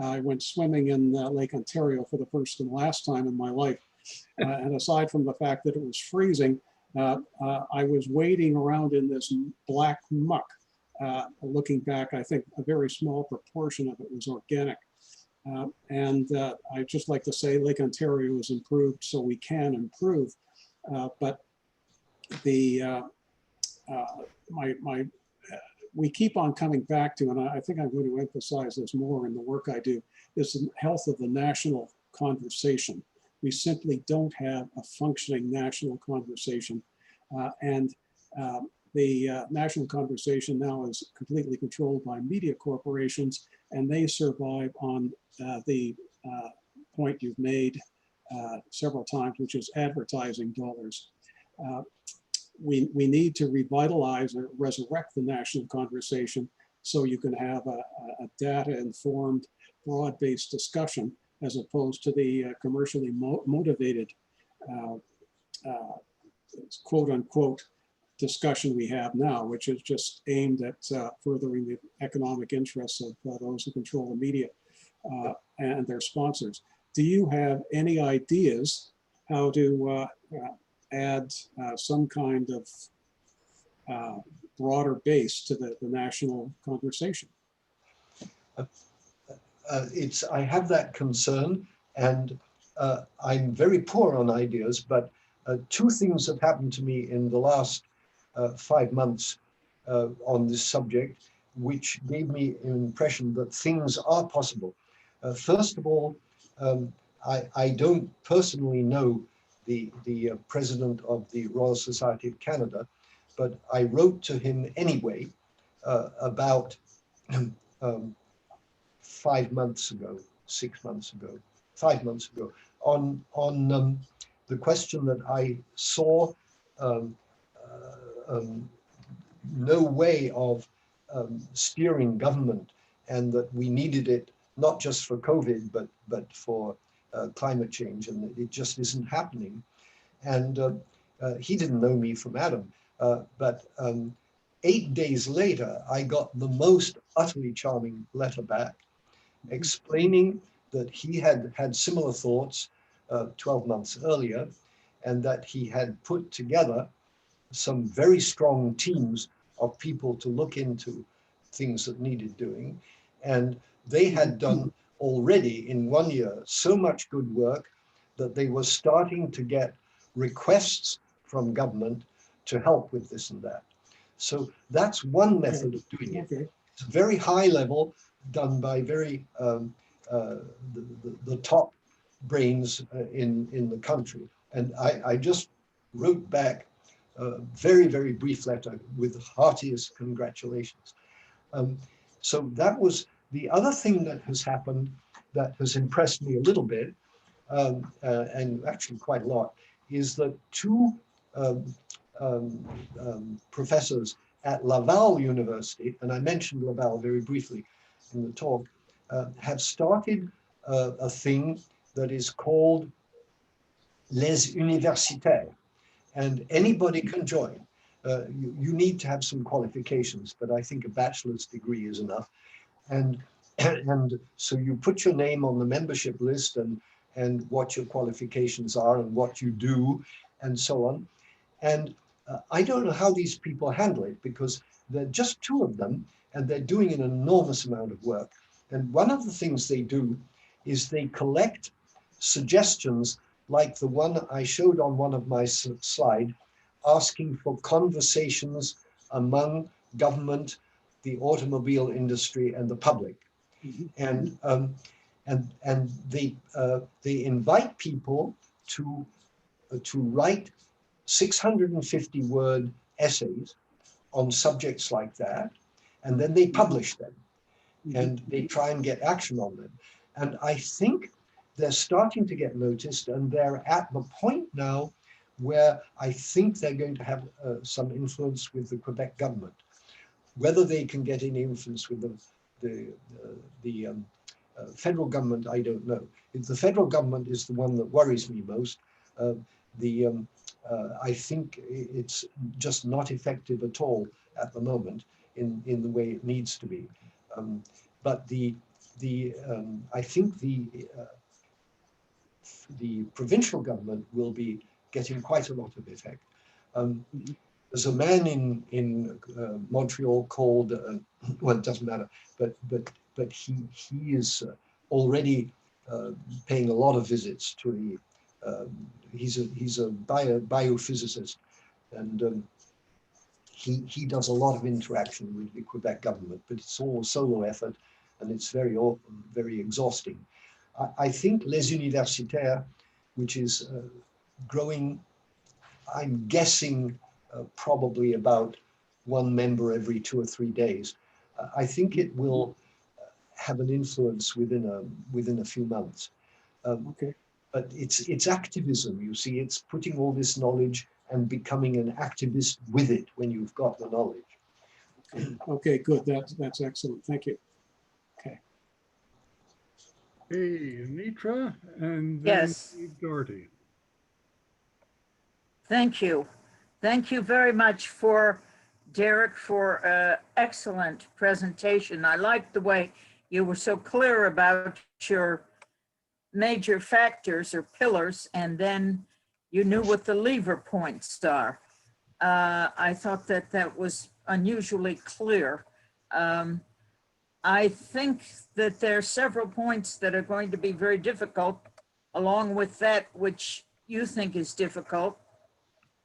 I went swimming in Lake Ontario for the first and last time in my life. And aside from the fact that it was freezing, I was wading around in this black muck. Looking back, I think a very small proportion of it was organic. And I'd just like to say Lake Ontario has improved, so we can improve. But the we keep on coming back to, and I think I'm going to emphasize this more in the work I do, is the health of the national conversation. We simply don't have a functioning national conversation. The national conversation now is completely controlled by media corporations, and they survive on the point you've made several times, which is advertising dollars. We need to revitalize or resurrect the national conversation so you can have a data-informed, broad-based discussion as opposed to the commercially motivated quote-unquote discussion we have now, which is just aimed at furthering the economic interests of those who control the media and their sponsors. Do you have any ideas how to add some kind of broader base to the national conversation? I have that concern, and I'm very poor on ideas, but two things have happened to me in the last 5 months on this subject, which gave me an impression that things are possible. First of all, I don't personally know the president of the Royal Society of Canada, but I wrote to him anyway about 5 months ago, 6 months ago, 5 months ago, on the question that I saw no way of steering government, and that we needed it not just for COVID, but for climate change, and it just isn't happening. And he didn't know me from Adam, but 8 days later, I got the most utterly charming letter back, explaining that he had had similar thoughts 12 months earlier, and that he had put together some very strong teams of people to look into things that needed doing. And they had done already in 1 year so much good work that they were starting to get requests from government to help with this and that. So that's one method of doing it. Okay. It's very high level, done by very the top brains in the country. And I just wrote back a very, very brief letter with heartiest congratulations. So that was the other thing that has happened that has impressed me a little bit, and actually quite a lot, is that two professors at Laval University, and I mentioned Laval very briefly in the talk, have started a thing that is called les universitaires, and anybody can join. you need to have some qualifications, but I think a bachelor's degree is enough. And so you put your name on the membership list and what your qualifications are and what you do and so on. And I don't know how these people handle it, because there are just two of them and they're doing an enormous amount of work. And one of the things they do is they collect suggestions like the one I showed on one of my slides, asking for conversations among government, the automobile industry, and the public. And they invite people to write 650-word essays on subjects like that, and then they publish them, and they try and get action on them. And I think they're starting to get noticed, and they're at the point now where I think they're going to have some influence with the Quebec government. Whether they can get any influence with the federal government, I don't know. If the federal government is the one that worries me most. I think it's just not effective at all at the moment in the way it needs to be. But I think the provincial government will be getting quite a lot of effect. There's a man in Montreal called, well, it doesn't matter, but he is already paying a lot of visits to the. He's a biophysicist, and he does a lot of interaction with the Quebec government, but it's all a solo effort, and it's very exhausting. I think Les Universitaires, which is growing, I'm guessing probably about one member every 2 or 3 days. I think it will have an influence within a few months. Okay. But it's activism, you see. It's putting all this knowledge and becoming an activist with it when you've got the knowledge. Okay, good. That's excellent. Thank you. Okay. Hey, Anitra, and then Yes. Steve Doherty. Thank you. Thank you very much Derek, for an excellent presentation. I liked the way you were so clear about your major factors or pillars, and then you knew what the lever points are. I thought that was unusually clear. I think that there are several points that are going to be very difficult, along with that which you think is difficult.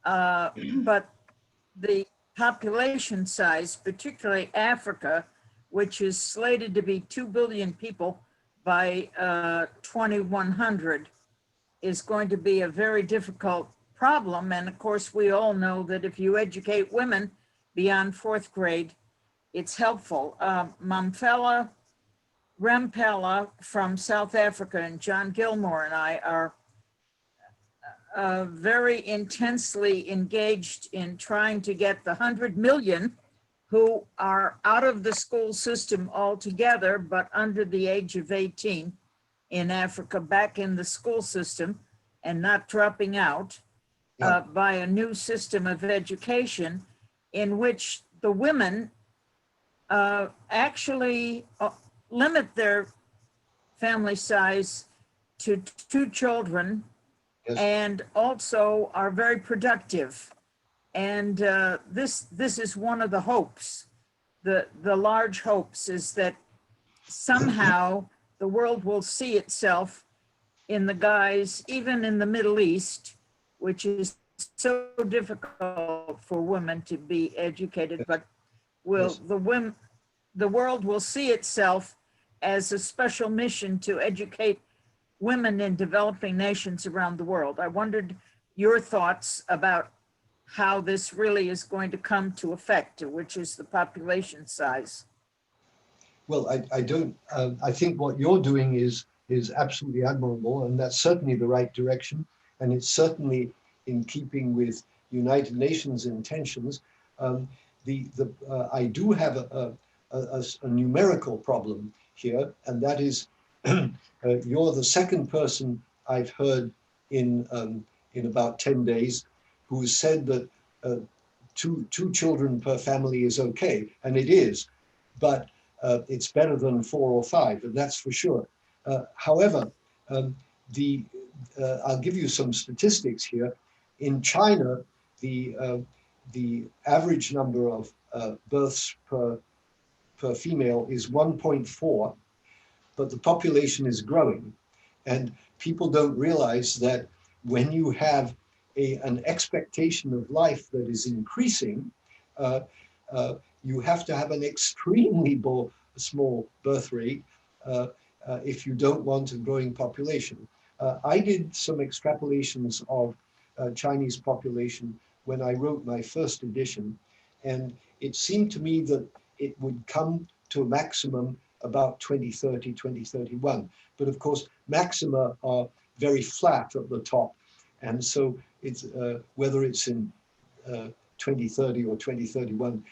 But the population size, particularly Africa, which is slated to be 2 billion people by 2100, is going to be a very difficult problem. And of course, we all know that if you educate women beyond 4th grade, it's helpful. Mamphela Rempela from South Africa and John Gilmore and I are very intensely engaged in trying to get the 100 million who are out of the school system altogether, but under the age of 18 in Africa, back in the school system and not dropping out by a new system of education in which the women actually limit their family size to 2 children. Yes. And also are very productive. And this is one of the hopes. The large hopes is that somehow the world will see itself in the guise, even in the Middle East, which is so difficult for women to be educated, but the world will see itself as a special mission to educate women in developing nations around the world. I wondered your thoughts about how this really is going to come to effect, which is the population size. Well, I think what you're doing is absolutely admirable, and that's certainly the right direction, and it's certainly in keeping with United Nations intentions. I do have a numerical problem here, and that is you're the second person I've heard in about 10 days who has said that two children per family is okay, and it is, but it's better than 4 or 5, and that's for sure. However, I'll give you some statistics here. In China, the average number of births per female is 1.4, but the population is growing. And people don't realize that when you have an expectation of life that is increasing, you have to have an extremely small birth rate if you don't want a growing population. I did some extrapolations of Chinese population when I wrote my first edition, and it seemed to me that it would come to a maximum about 2030, 2031. But of course, maxima are very flat at the top. And so it's whether it's in 2030 or 2031,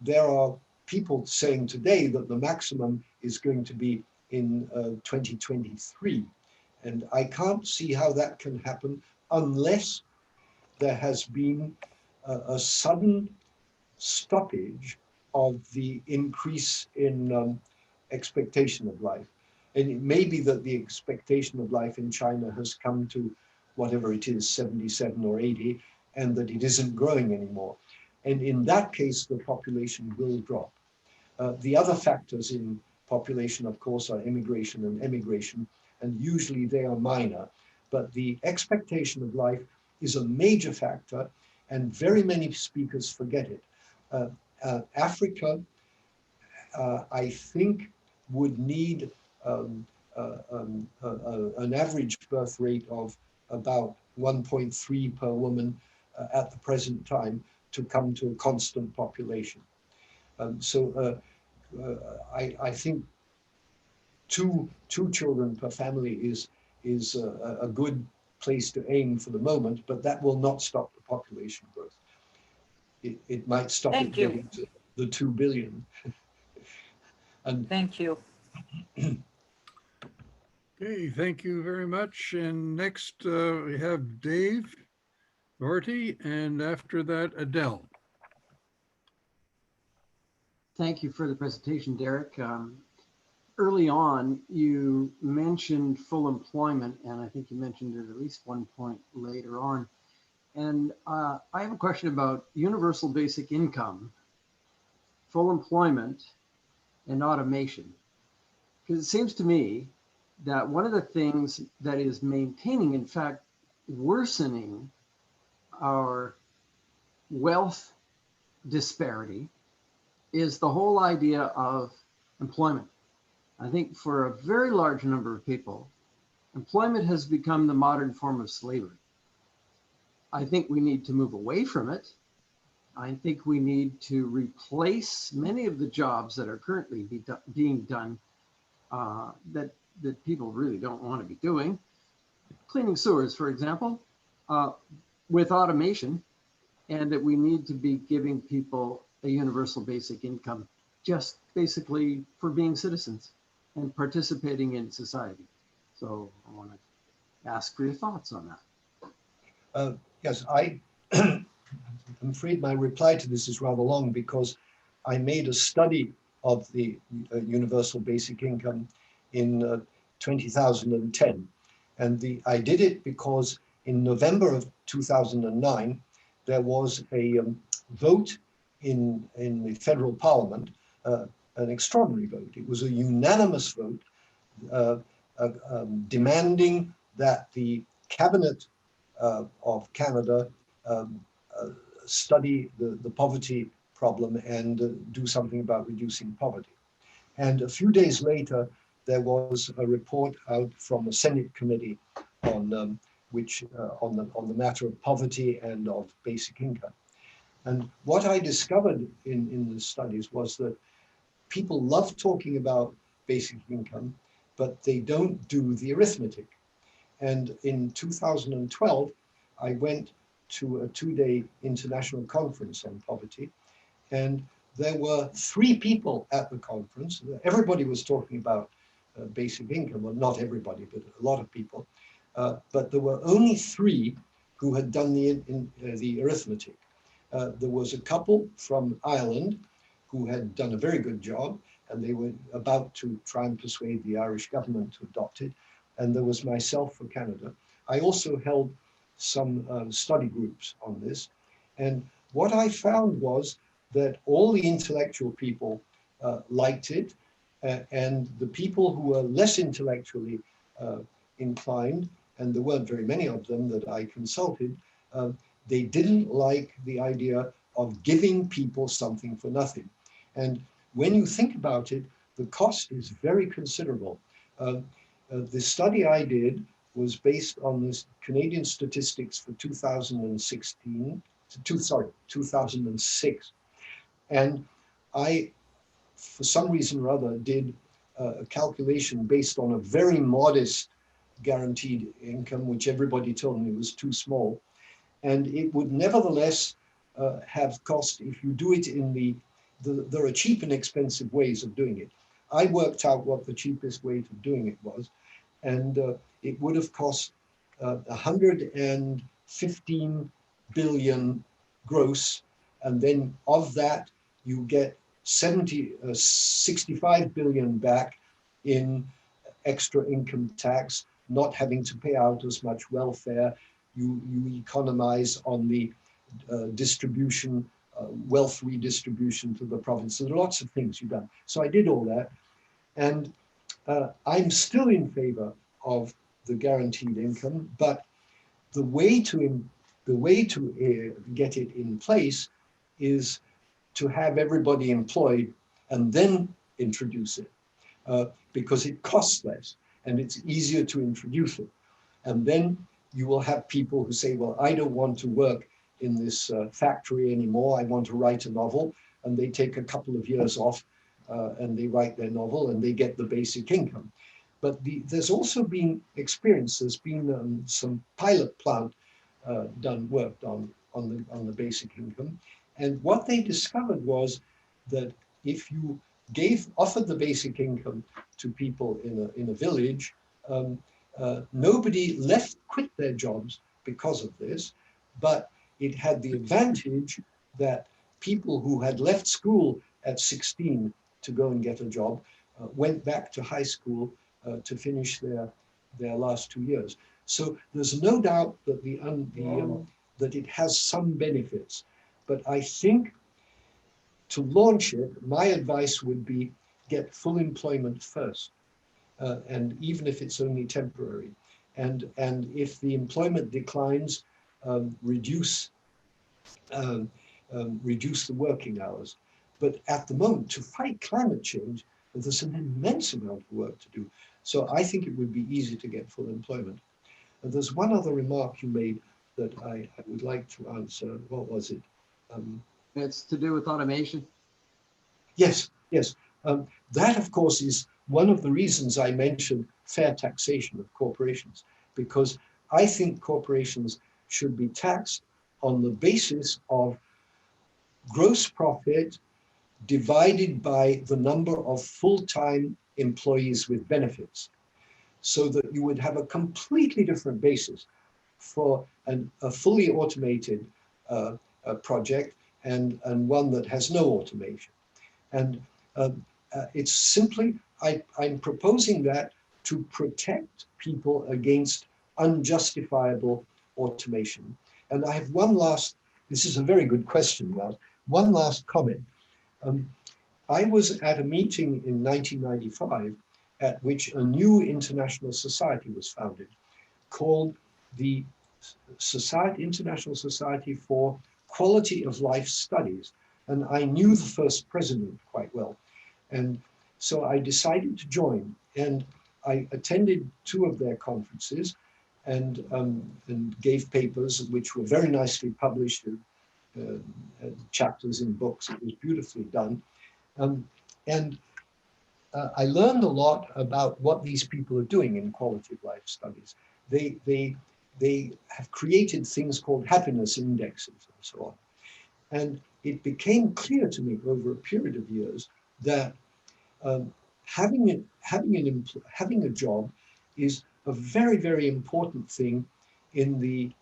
there are people saying today that the maximum is going to be in 2023. And I can't see how that can happen unless there has been a sudden stoppage of the increase in expectation of life. And it may be that the expectation of life in China has come to whatever it is, 77 or 80, and that it isn't growing anymore. And in that case, the population will drop. The other factors in population, of course, are immigration and emigration, and usually they are minor. But the expectation of life is a major factor, and very many speakers forget it. Africa, I think, would need an average birth rate of about 1.3 per woman at the present time to come to a constant population. I think two children per family is a good place to aim for the moment, but that will not stop the population growth. It might stop it getting to the 2 billion. And Thank you. Okay, thank you very much. And next we have Dave Doherty, and after that, Adele. Thank you for the presentation, Derek. Early on, you mentioned full employment, and I think you mentioned it at least one point later on. And I have a question about universal basic income, full employment, and automation. Because it seems to me that one of the things that is maintaining, in fact, worsening our wealth disparity is the whole idea of employment. I think for a very large number of people, employment has become the modern form of slavery. I think we need to move away from it. I think we need to replace many of the jobs that are currently being done that people really don't want to be doing. Cleaning sewers, for example, with automation, and that we need to be giving people a universal basic income just basically for being citizens and participating in society. So I want to ask for your thoughts on that. Yes, I'm afraid my reply to this is rather long because I made a study of the universal basic income in 2010. And I did it because in November of 2009, there was a vote in the federal parliament, an extraordinary vote. It was a unanimous vote demanding that the cabinet of Canada study the poverty problem and do something about reducing poverty. And a few days later, there was a report out from a Senate committee on on the matter of poverty and of basic income. And what I discovered in the studies was that people love talking about basic income, but they don't do the arithmetic. And in 2012, I went to a 2-day international conference on poverty, and there were 3 people at the conference. Everybody was talking about basic income. Well, not everybody, but a lot of people. But there were only 3 who had done the arithmetic. there was a couple from Ireland who had done a very good job, and they were about to try and persuade the Irish government to adopt it. And there was myself for Canada. I also held some study groups on this. And what I found was that all the intellectual people liked it, and the people who were less intellectually inclined, and there weren't very many of them that I consulted, they didn't like the idea of giving people something for nothing. And when you think about it, the cost is very considerable. The study I did was based on this Canadian statistics for 2006. And I, for some reason or other, did a calculation based on a very modest guaranteed income, which everybody told me was too small. And it would nevertheless have cost if you do it in there are cheap and expensive ways of doing it. I worked out what the cheapest way of doing it was, and it would have cost 115 billion gross, and then of that you get 65 billion back in extra income tax, not having to pay out as much welfare. You economize on the distribution, wealth redistribution to the province. There are lots of things you've done. So I did all that, and I'm still in favor of the guaranteed income, but the way to get it in place is to have everybody employed and then introduce it, because it costs less and it's easier to introduce it. And then you will have people who say, well, I don't want to work in this factory anymore. I want to write a novel. And they take a couple of years off and they write their novel and they get the basic income. But there's also been experience. There's been some pilot plant worked on the basic income. And what they discovered was that if you offered the basic income to people in a village, nobody quit their jobs because of this, but it had the advantage that people who had left school at 16 to go and get a job went back to high school to finish their last 2 years. So there's no doubt that that it has some benefits, but I think to launch it, my advice would be get full employment first. And even if it's only temporary, and if the employment declines, reduce the working hours. But at the moment, to fight climate change, there's an immense amount of work to do. So I think it would be easy to get full employment. And there's one other remark you made that I would like to answer. What was it? It's to do with automation. Yes. That, of course, is one of the reasons I mentioned fair taxation of corporations, because I think corporations should be taxed on the basis of gross profit divided by the number of full-time employees with benefits, so that you would have a completely different basis for a fully automated project and one that has no automation. And it's simply, I'm proposing that to protect people against unjustifiable automation. And I have this is a very good question, Ralph. One last comment. I was at a meeting in 1995 at which a new international society was founded called the International Society for Quality of Life Studies. And I knew the first president quite well. And so I decided to join, and I attended 2 of their conferences and gave papers which were very nicely published, chapters in books. It was beautifully done. I learned a lot about what these people are doing in quality of life studies. They have created things called happiness indexes and so on. And it became clear to me over a period of years that having a job is a very, very important thing in the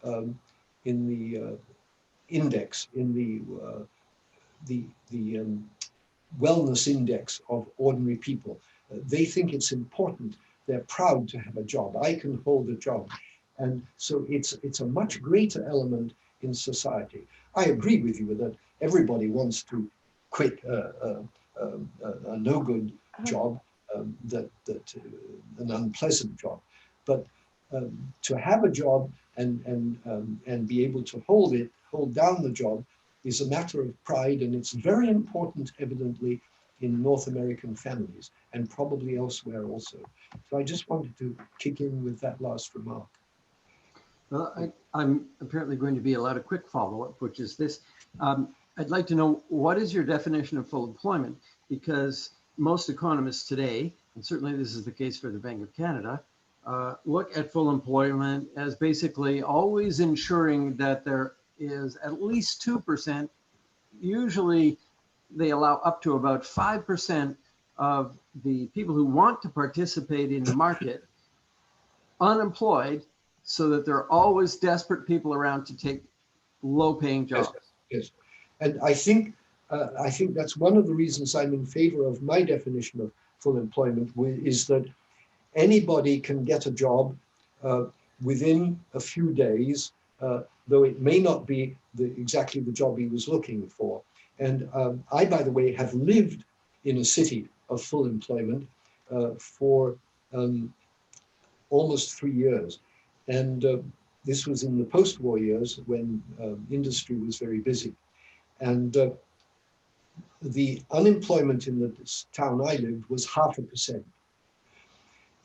index, in the wellness index of ordinary people. They think it's important. They're proud to have a job. I can hold a job. And so it's a much greater element in society. I agree with you that everybody wants to quit a no-good job, an unpleasant job. But to have a job and be able to hold down the job, is a matter of pride, and it's very important, evidently, in North American families and probably elsewhere also. So I just wanted to kick in with that last remark. Well, I'm apparently going to be allowed a quick follow-up, which is this. I'd like to know, what is your definition of full employment? Because most economists today, and certainly this is the case for the Bank of Canada, look at full employment as basically always ensuring that there is at least 2%. Usually they allow up to about 5% of the people who want to participate in the market unemployed, so that there are always desperate people around to take low-paying jobs. Yes, and I think that's one of the reasons I'm in favor of my definition of full employment, is that anybody can get a job within a few days, though it may not be exactly the job he was looking for. And I, by the way, have lived in a city of full employment for almost 3 years. And this was in the post-war years when industry was very busy. And the unemployment in the town I lived was 0.5%.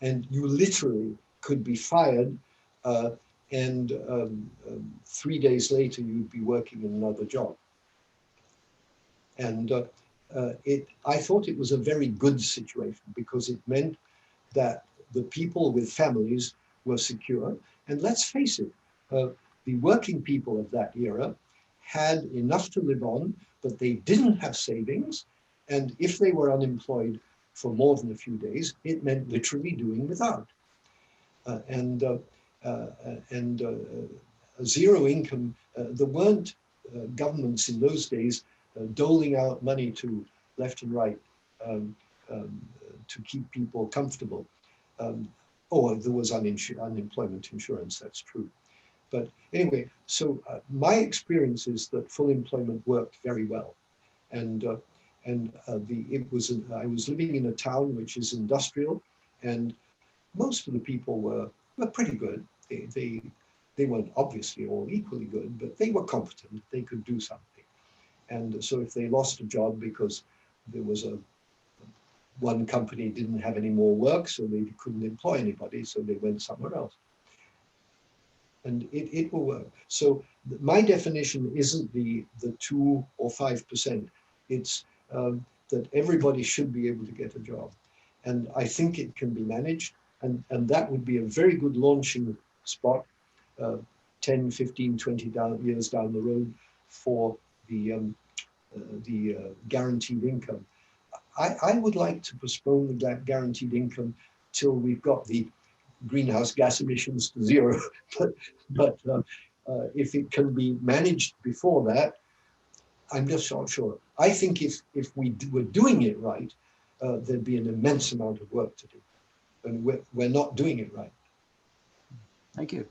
And you literally could be fired and 3 days later you'd be working in another job. And I thought it was a very good situation, because it meant that the people with families were secure. And let's face it, the working people of that era had enough to live on, but they didn't have savings. And if they were unemployed for more than a few days, it meant literally doing without. Zero income, there weren't governments in those days doling out money to left and right to keep people comfortable. Or there was unemployment insurance, that's true. But anyway, so my experience is that full employment worked very well. And I was living in a town which is industrial, and most of the people were pretty good. They weren't obviously all equally good, but they were competent. They could do something. And so if they lost a job because there was one company didn't have any more work, so they couldn't employ anybody, so they went somewhere else. And it will work. So my definition isn't the 2 or 5%. It's that everybody should be able to get a job. And I think it can be managed. And that would be a very good launching spot 10, 15, 20 years down the road for the guaranteed income. I would like to postpone the guaranteed income till we've got the greenhouse gas emissions to zero. but if it can be managed before that, I'm just not sure. I think if we were doing it right, there'd be an immense amount of work to do. And we're not doing it right. Thank you.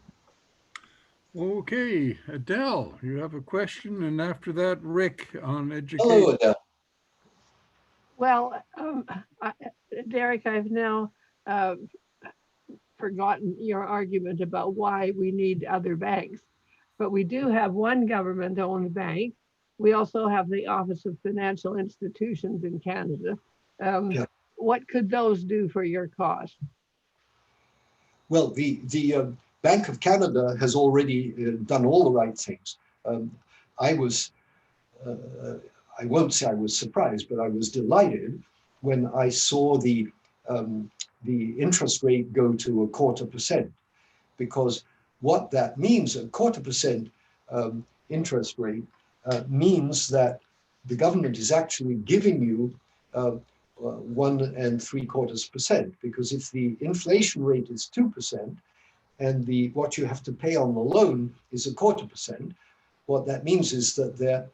Okay, Adele, you have a question, and after that, Rick on education. Hello, Adele. Well, Derek, I've now forgotten your argument about why we need other banks, but we do have one government-owned bank. We also have the Office of Financial Institutions in Canada. Yeah. What could those do for your cause? Well, the Bank of Canada has already done all the right things. I won't say I was surprised, but I was delighted when I saw the interest rate go to 0.25%, because what that means, 0.25% interest rate means that the government is actually giving you 1 3/4%, because if the inflation rate is 2% and what you have to pay on the loan is 0.25%, what that means is that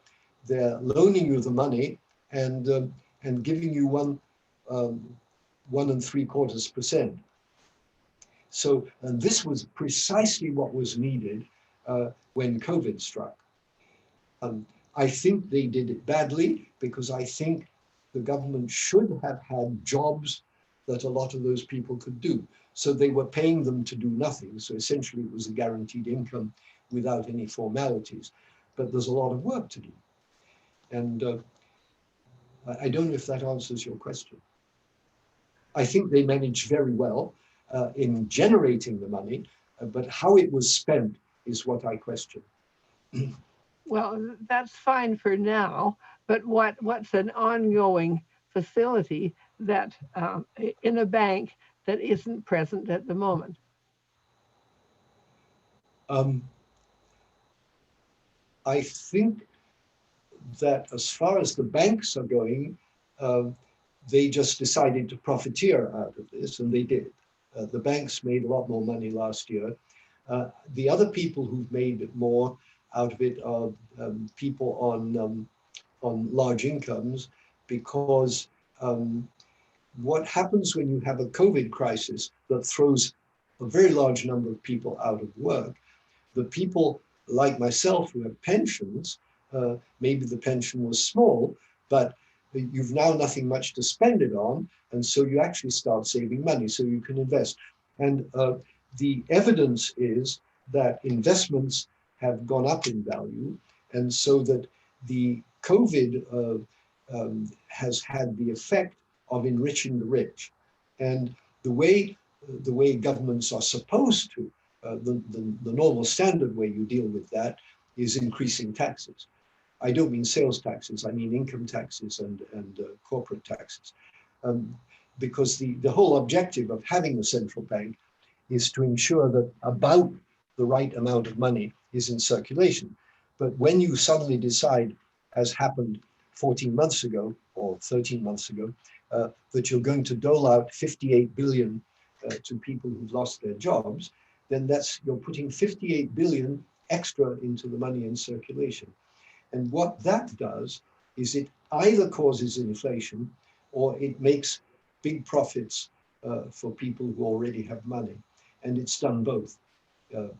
they're loaning you the money and giving you 1.75%. So, and this was precisely what was needed when COVID struck. I think they did it badly because I think the government should have had jobs that a lot of those people could do. So they were paying them to do nothing. So essentially it was a guaranteed income without any formalities. But there's a lot of work to do. And I don't know if that answers your question. I think they managed very well in generating the money, but how it was spent is what I question. Well, that's fine for now, but what's an ongoing facility that in a bank that isn't present at the moment? I think that as far as the banks are going, they just decided to profiteer out of this, and they did. The banks made a lot more money last year. The other people who've made more out of it are people on large incomes, because what happens when you have a COVID crisis that throws a very large number of people out of work, the people like myself who have pensions, maybe the pension was small, but you've now nothing much to spend it on, and so you actually start saving money so you can invest. And the evidence is that investments have gone up in value, and so that the COVID has had the effect of enriching the rich. And the way governments are supposed to, the normal standard way you deal with that is increasing taxes. I don't mean sales taxes, I mean income taxes and corporate taxes. Because the whole objective of having a central bank is to ensure that about the right amount of money is in circulation. But when you suddenly decide, as happened 14 months ago or 13 months ago, that you're going to dole out 58 billion to people who've lost their jobs, then you're putting 58 billion extra into the money in circulation. And what that does is it either causes inflation or it makes big profits for people who already have money. And it's done both. And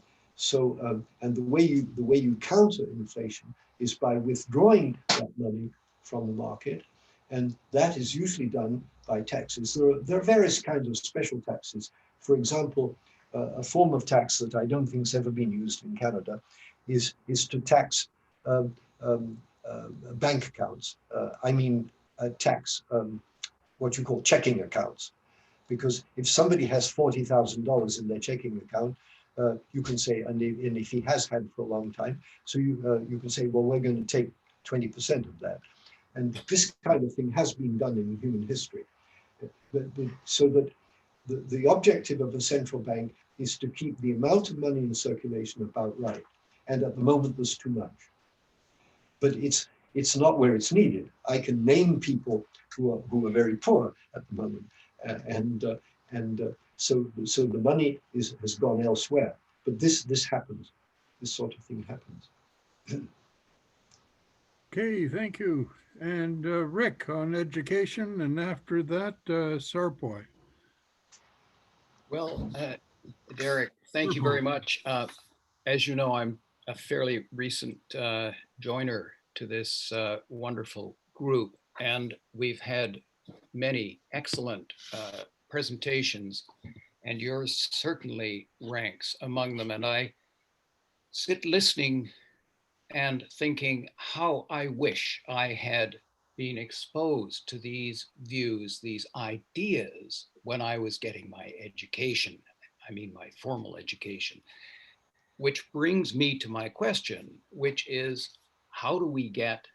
the way you counter inflation is by withdrawing that money from the market. And that is usually done by taxes. There are various kinds of special taxes. For example, a form of tax that I don't think has ever been used in Canada is to tax bank accounts. I mean, tax what you call checking accounts. Because if somebody has $40,000 in their checking account, you can say, and if he has had for a long time, so you can say, well, we're going to take 20% of that. And this kind of thing has been done in human history. So that the objective of a central bank is to keep the amount of money in circulation about right. And at the moment, there's too much. But it's not where it's needed. I can name people who are very poor at the moment. So the money has gone elsewhere. But this happens. This sort of thing happens. Okay, thank you. And Rick on education, and after that, Sarpoy. Well, Derek, thank you very much. As you know, I'm a fairly recent joiner to this wonderful group, and we've had many excellent presentations, and yours certainly ranks among them. And I sit listening and thinking how I wish I had been exposed to these views, these ideas when I was getting my education. I mean, my formal education, which brings me to my question, which is how do we get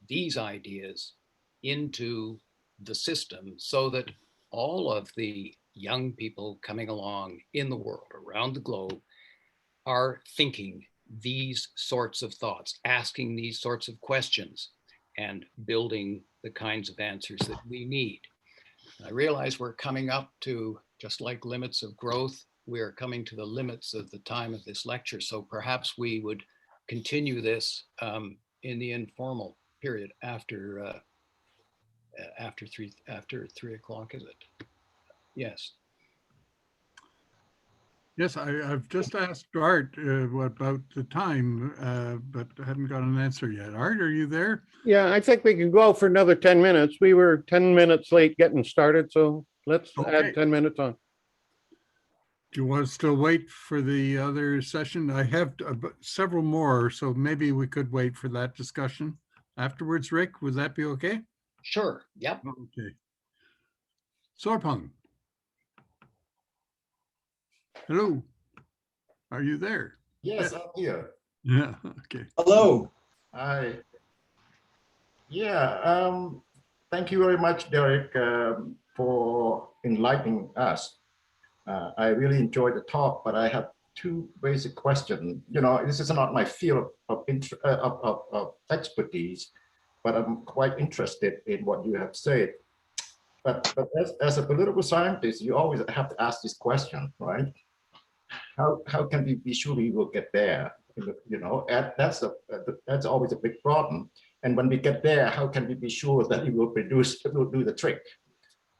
these ideas into the system so that all of the young people coming along in the world, around the globe, are thinking these sorts of thoughts, asking these sorts of questions, and building the kinds of answers that we need. I realize we're coming up to, just like limits of growth, we're coming to the limits of the time of this lecture. So perhaps we would continue this in the informal period after 3 o'clock, is it? Yes. Yes, I've just asked Art about the time, but I haven't got an answer yet. Art, are you there? Yeah, I think we can go for another 10 minutes. We were 10 minutes late getting started, so let's Okay. add 10 minutes on. Do you want to still wait for the other session? I have several more, so maybe we could wait for that discussion afterwards. Rick, would that be okay? Sure. Yep. Okay. Sorpung. Hello. Are you there? Yes, I'm here. Yeah. Okay. Hello. Hi. Yeah, thank you very much, Derek, for enlightening us. I really enjoyed the talk, but I have two basic questions. You know, this is not my field of expertise, but I'm quite interested in what you have said. But as a political scientist, you always have to ask this question, right? How can we be sure we will get there? You know, that's always a big problem. And when we get there, how can we be sure that it will do the trick?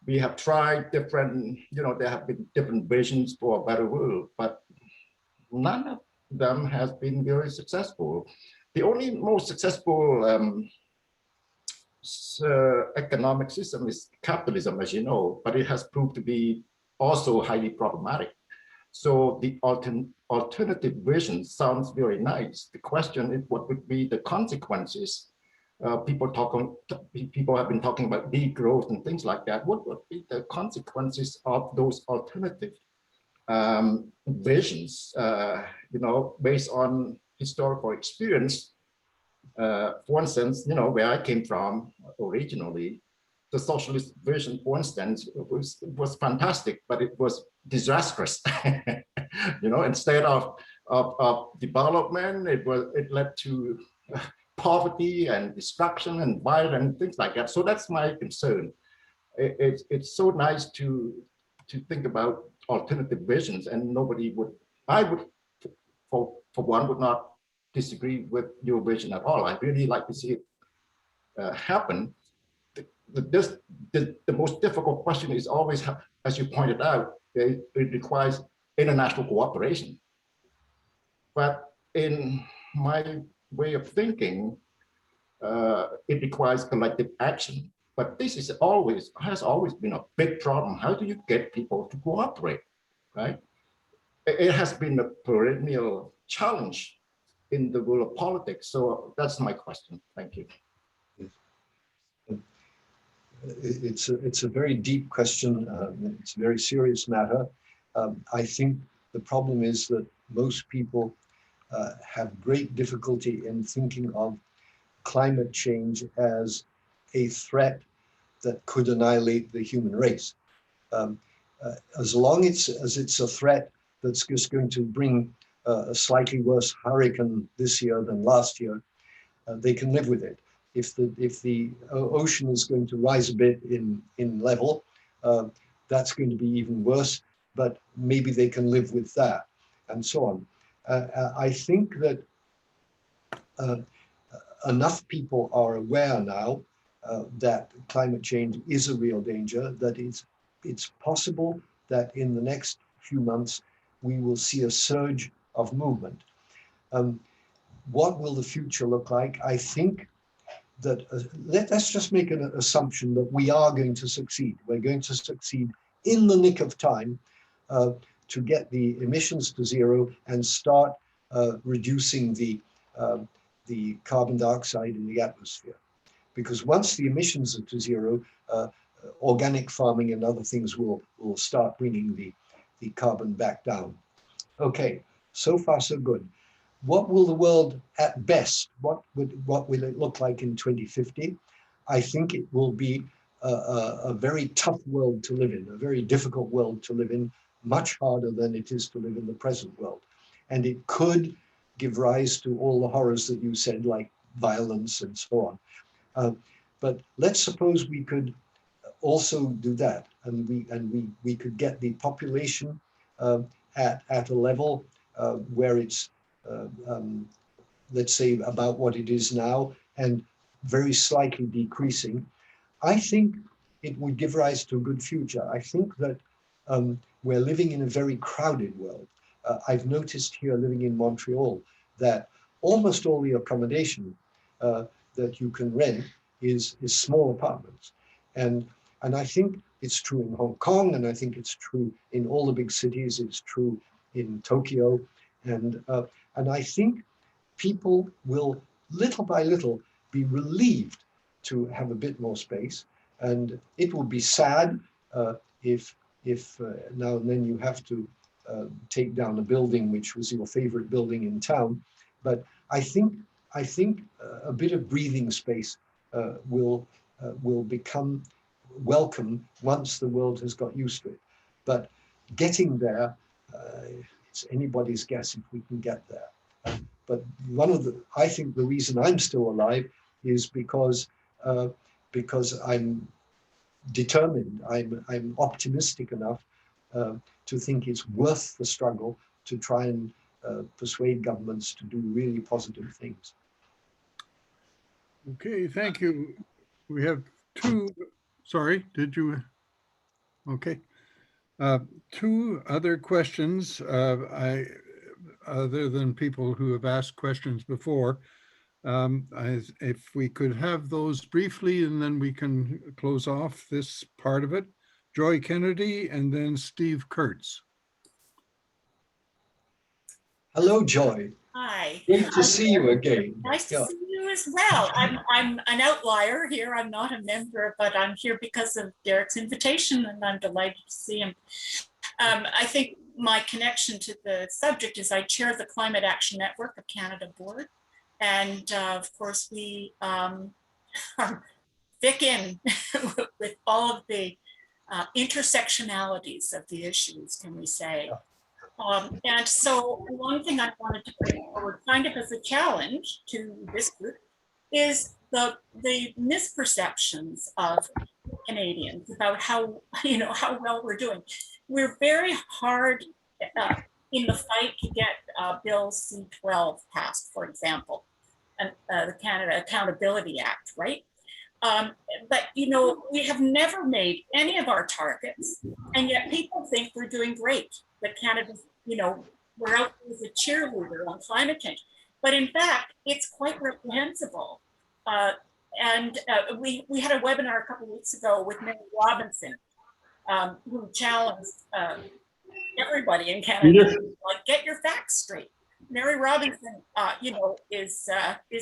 We have tried different, you know, there have been different visions for a better world, but none of them has been very successful. The only most successful economic system is capitalism, as you know, but it has proved to be also highly problematic. So the alternative vision sounds very nice. The question is, what would be the consequences? People have been talking about degrowth and things like that. What would be the consequences of those alternative visions? You know, based on historical experience. For instance, you know, where I came from originally, the socialist vision, for instance, was fantastic, but it was disastrous. You know, instead of development, it led to poverty and destruction and violence and things like that. So that's my concern. It's so nice to think about alternative visions, and I would, for one, would not disagree with your vision at all. I really like to see it happen. The most difficult question is always, as you pointed out, it requires international cooperation. But in my way of thinking, it requires collective action. But this has always been a big problem. How do you get people to cooperate, right? It has been a perennial challenge in the world of politics. So that's my question. Thank you. It's a very deep question. It's a very serious matter. I think the problem is that most people have great difficulty in thinking of climate change as a threat that could annihilate the human race. As long as it's a threat that's just going to bring a slightly worse hurricane this year than last year, they can live with it. If the ocean is going to rise a bit in level, that's going to be even worse, but maybe they can live with that, and so on. I think that enough people are aware now that climate change is a real danger, that it's possible that in the next few months we will see a surge of movement. What will the future look like? I think that let's just make an assumption that we are going to succeed. We're going to succeed in the nick of time to get the emissions to zero and start reducing the carbon dioxide in the atmosphere. Because once the emissions are to zero, organic farming and other things will start bringing the carbon back down. Okay, so far so good. What will the world at best, what will it look like in 2050? I think it will be a very tough world to live in, a very difficult world to live in, much harder than it is to live in the present world. And it could give rise to all the horrors that you said, like violence and so on. But let's suppose we could also do that, and we could get the population at a level where it's let's say, about what it is now and very slightly decreasing, I think it would give rise to a good future. I think that we're living in a very crowded world. I've noticed here living in Montreal that almost all the accommodation that you can rent is small apartments. And I think it's true in Hong Kong, and I think it's true in all the big cities. It's true in Tokyo. And I think people will, little by little, be relieved to have a bit more space. And it will be sad if now and then you have to take down a building which was your favorite building in town. But I think a bit of breathing space will become welcome once the world has got used to it. But getting there, it's anybody's guess if we can get there. But I think the reason I'm still alive is because I'm determined, I'm optimistic enough to think it's worth the struggle to try and persuade governments to do really positive things. Okay, thank you. We have two, sorry, did you? Okay. Two other questions. Other than people who have asked questions before, if we could have those briefly, and then we can close off this part of it. Joy Kennedy and then Steve Kurtz. Hello, Joy. Hi. Great to see you again. Nice to see you as well. I'm an outlier here. I'm not a member, but I'm here because of Derek's invitation, and I'm delighted to see him. I think my connection to the subject is I chair the Climate Action Network of Canada board. And of course, we are thick in with all of the intersectionalities of the issues, can we say. And so one thing I wanted to bring forward kind of as a challenge to this group is the misperceptions of Canadians about how well we're doing. We're very hard in the fight to get Bill C-12 passed, for example, and the Canada Accountability Act, right? But we have never made any of our targets, and yet people think we're doing great. That Canada's, we're out as a cheerleader on climate change, but in fact, it's quite reprehensible. And we had a webinar a couple of weeks ago with Mary Robinson, who challenged everybody in Canada, like, get your facts straight. Mary Robinson, is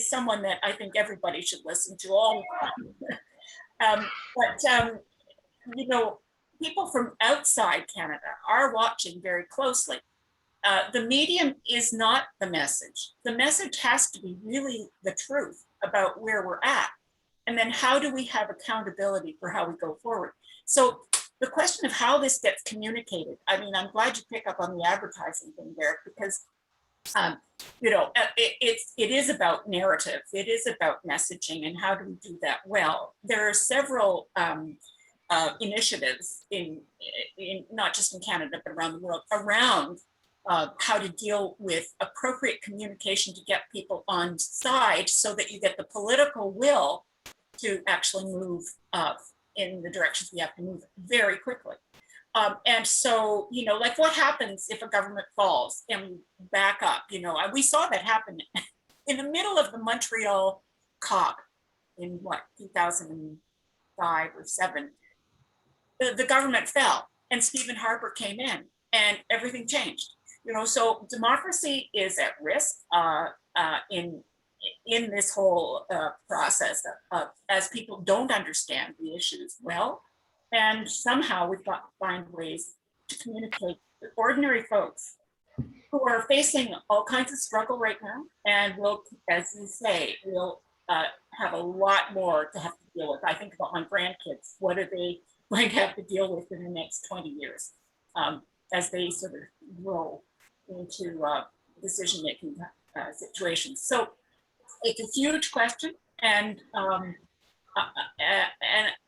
someone that I think everybody should listen to all the time. People from outside Canada are watching very closely. The medium is not the message. The message has to be really the truth about where we're at. And then how do we have accountability for how we go forward? So the question of how this gets communicated, I mean, I'm glad you pick up on the advertising thing, Derek, because it is about narrative. It is about messaging, and how do we do that well? There are several initiatives in not just in Canada, but around the world, around how to deal with appropriate communication to get people on side so that you get the political will to actually move in the directions we have to move very quickly. And so, like what happens if a government falls and we back up, we saw that happen in the middle of the Montreal COP in 2005 or 7. The government fell and Stephen Harper came in and everything changed. So democracy is at risk in this whole process as people don't understand the issues well. And somehow we've got to find ways to communicate with ordinary folks who are facing all kinds of struggle right now. And will, as you say, we'll have a lot more to have to deal with. I think about my grandkids. What are they going to have to deal with in the next 20 years as they sort of grow into decision-making situations? So it's a huge question. And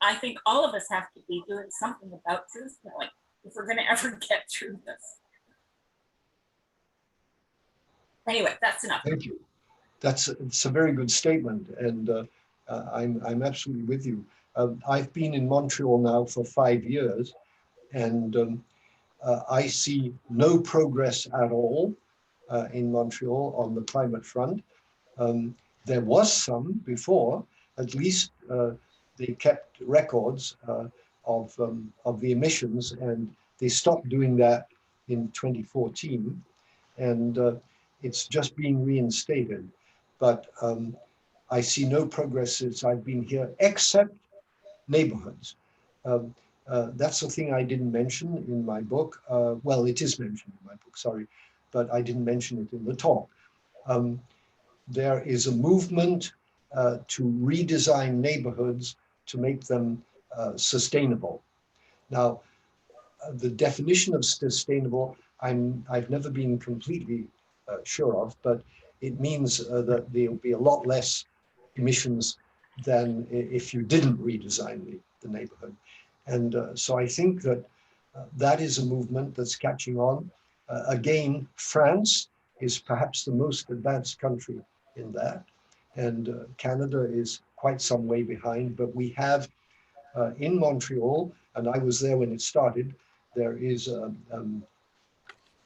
I think all of us have to be doing something about truth-telling if we're going to ever get through this. Anyway, that's enough. Thank you. It's a very good statement, and I'm absolutely with you. I've been in Montreal now for 5 years, and I see no progress at all in Montreal on the climate front. There was some before, at least they kept records of the emissions, and they stopped doing that in 2014, and it's just being reinstated. But I see no progress since I've been here, except neighborhoods. That's the thing I didn't mention in my book. Well, it is mentioned in my book, sorry, but I didn't mention it in the talk. There is a movement to redesign neighborhoods to make them sustainable. Now, the definition of sustainable, I've never been completely sure of, but it means that there'll be a lot less emissions than if you didn't redesign the neighborhood. And so I think that that is a movement that's catching on. Again, France is perhaps the most advanced country in that. And Canada is quite some way behind, but we have in Montreal, and I was there when it started, there is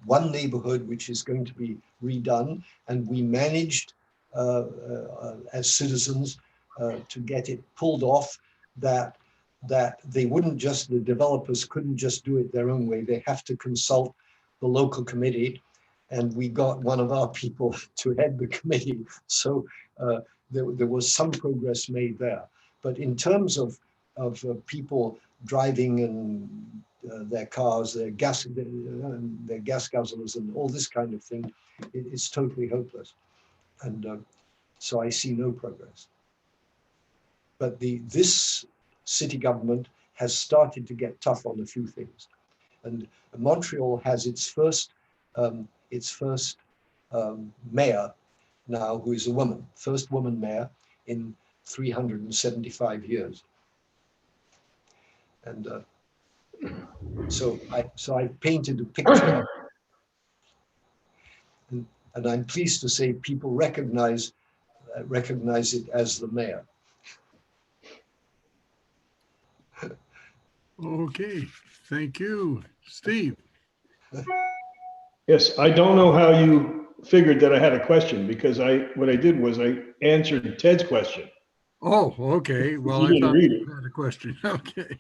one neighborhood which is going to be redone, and we managed as citizens to get it pulled off, that they wouldn't just, the developers couldn't just do it their own way. They have to consult the local committee, and we got one of our people to head the committee. So there was some progress made there. But in terms of people driving and their cars, their gas guzzlers and all this kind of thing, it's totally hopeless. And so I see no progress. But this city government has started to get tough on a few things. And Montreal has its first mayor now, who is a woman, first woman mayor in 375 years. And so I painted a picture, and I'm pleased to say people recognize it as the mayor. Okay, thank you, Steve. Yes, I don't know how you figured that I had a question, because what I did was I answered Ted's question. Oh, okay. Well, You I thought didn't read you had a question. Okay.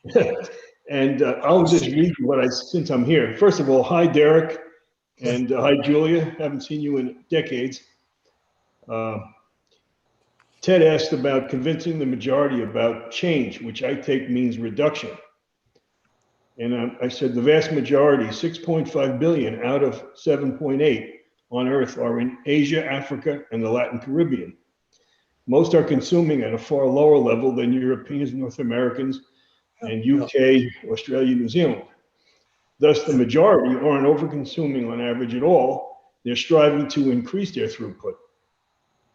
And I'll just read what since I'm here. First of all, hi, Derek, and hi, Julia. Haven't seen you in decades. Ted asked about convincing the majority about change, which I take means reduction. And I said the vast majority, 6.5 billion out of 7.8 on Earth, are in Asia, Africa, and the Latin Caribbean. Most are consuming at a far lower level than Europeans, North Americans, and UK, Australia, New Zealand. Thus, the majority aren't over-consuming on average at all. They're striving to increase their throughput.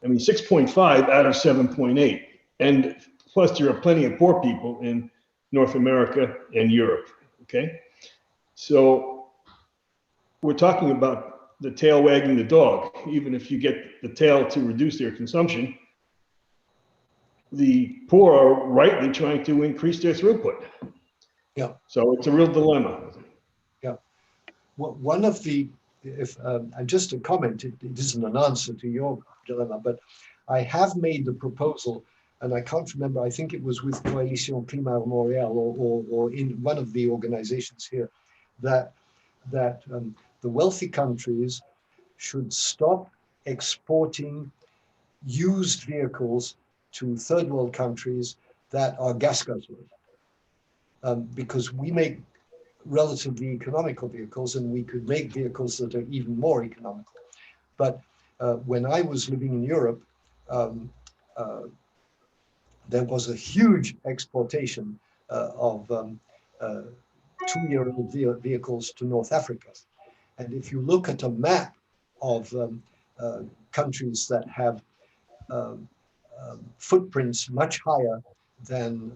I mean, 6.5 out of 7.8. And plus, there are plenty of poor people in North America and Europe, okay? So we're talking about the tail wagging the dog. Even if you get the tail to reduce their consumption, the poor are rightly trying to increase their throughput. Yeah. So it's a real dilemma. Yeah. Well, one of the, just a comment, it isn't an answer to your dilemma, but I have made the proposal, and I can't remember, I think it was with Coalition Climat Montréal or in one of the organizations here, that the wealthy countries should stop exporting used vehicles to third world countries that are gas guzzlers. Because we make relatively economical vehicles, and we could make vehicles that are even more economical. But when I was living in Europe, there was a huge exportation of 2-year-old vehicles to North Africa. And if you look at a map of countries that have footprints much higher than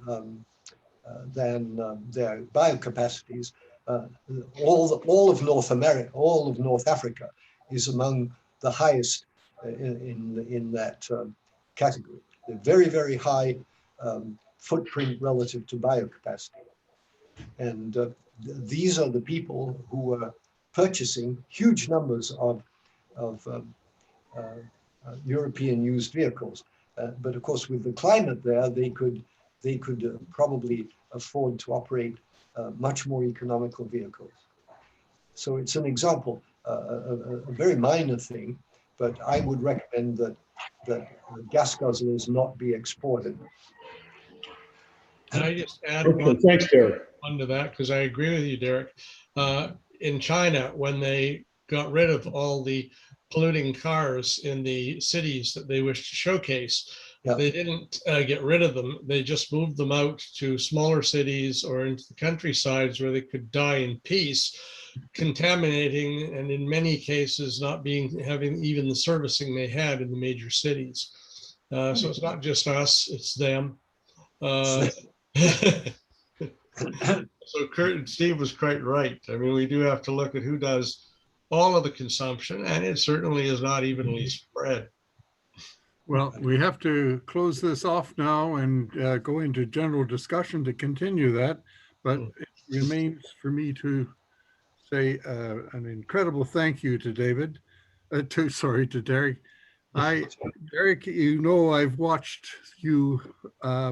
their biocapacities, all of North America, all of North Africa is among the highest in that category. They're very, very high footprint relative to biocapacity. And these are the people who are purchasing huge numbers of European used vehicles. But of course, with the climate there, they could probably afford to operate much more economical vehicles. So it's an example, a very minor thing, but I would recommend that gas guzzlers not be exported. Can I just add Okay, thanks, Derek. one to that? Because I agree with you, Derek. In China, when they got rid of all the polluting cars in the cities that they wished to showcase, they didn't get rid of them. They just moved them out to smaller cities or into the countrysides where they could die in peace, contaminating and in many cases not having even the servicing they had in the major cities. So it's not just us, it's them. So Kurt and Steve was quite right. I mean, we do have to look at who does all of the consumption, and it certainly is not evenly spread. Well, we have to close this off now and go into general discussion to continue that, but it remains for me to say an incredible thank you to David, to Derek. Derek, you know, I've watched you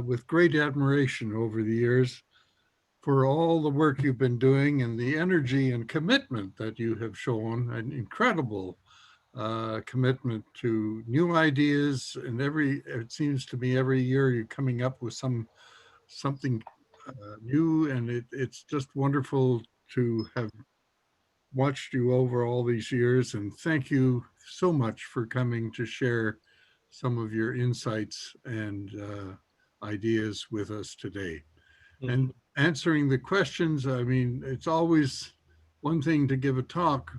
with great admiration over the years for all the work you've been doing and the energy and commitment that you have shown, an incredible commitment to new ideas. And it seems to me every year you're coming up with something new, and it's just wonderful to have watched you over all these years. And thank you so much for coming to share some of your insights and ideas with us today. And answering the questions, I mean, it's always one thing to give a talk,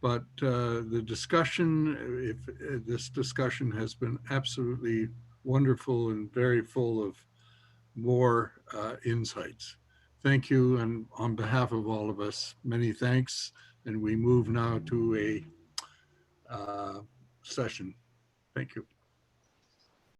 but the discussion, this discussion has been absolutely wonderful and very full of more insights. Thank you, and on behalf of all of us, many thanks. And we move now to a session. Thank you.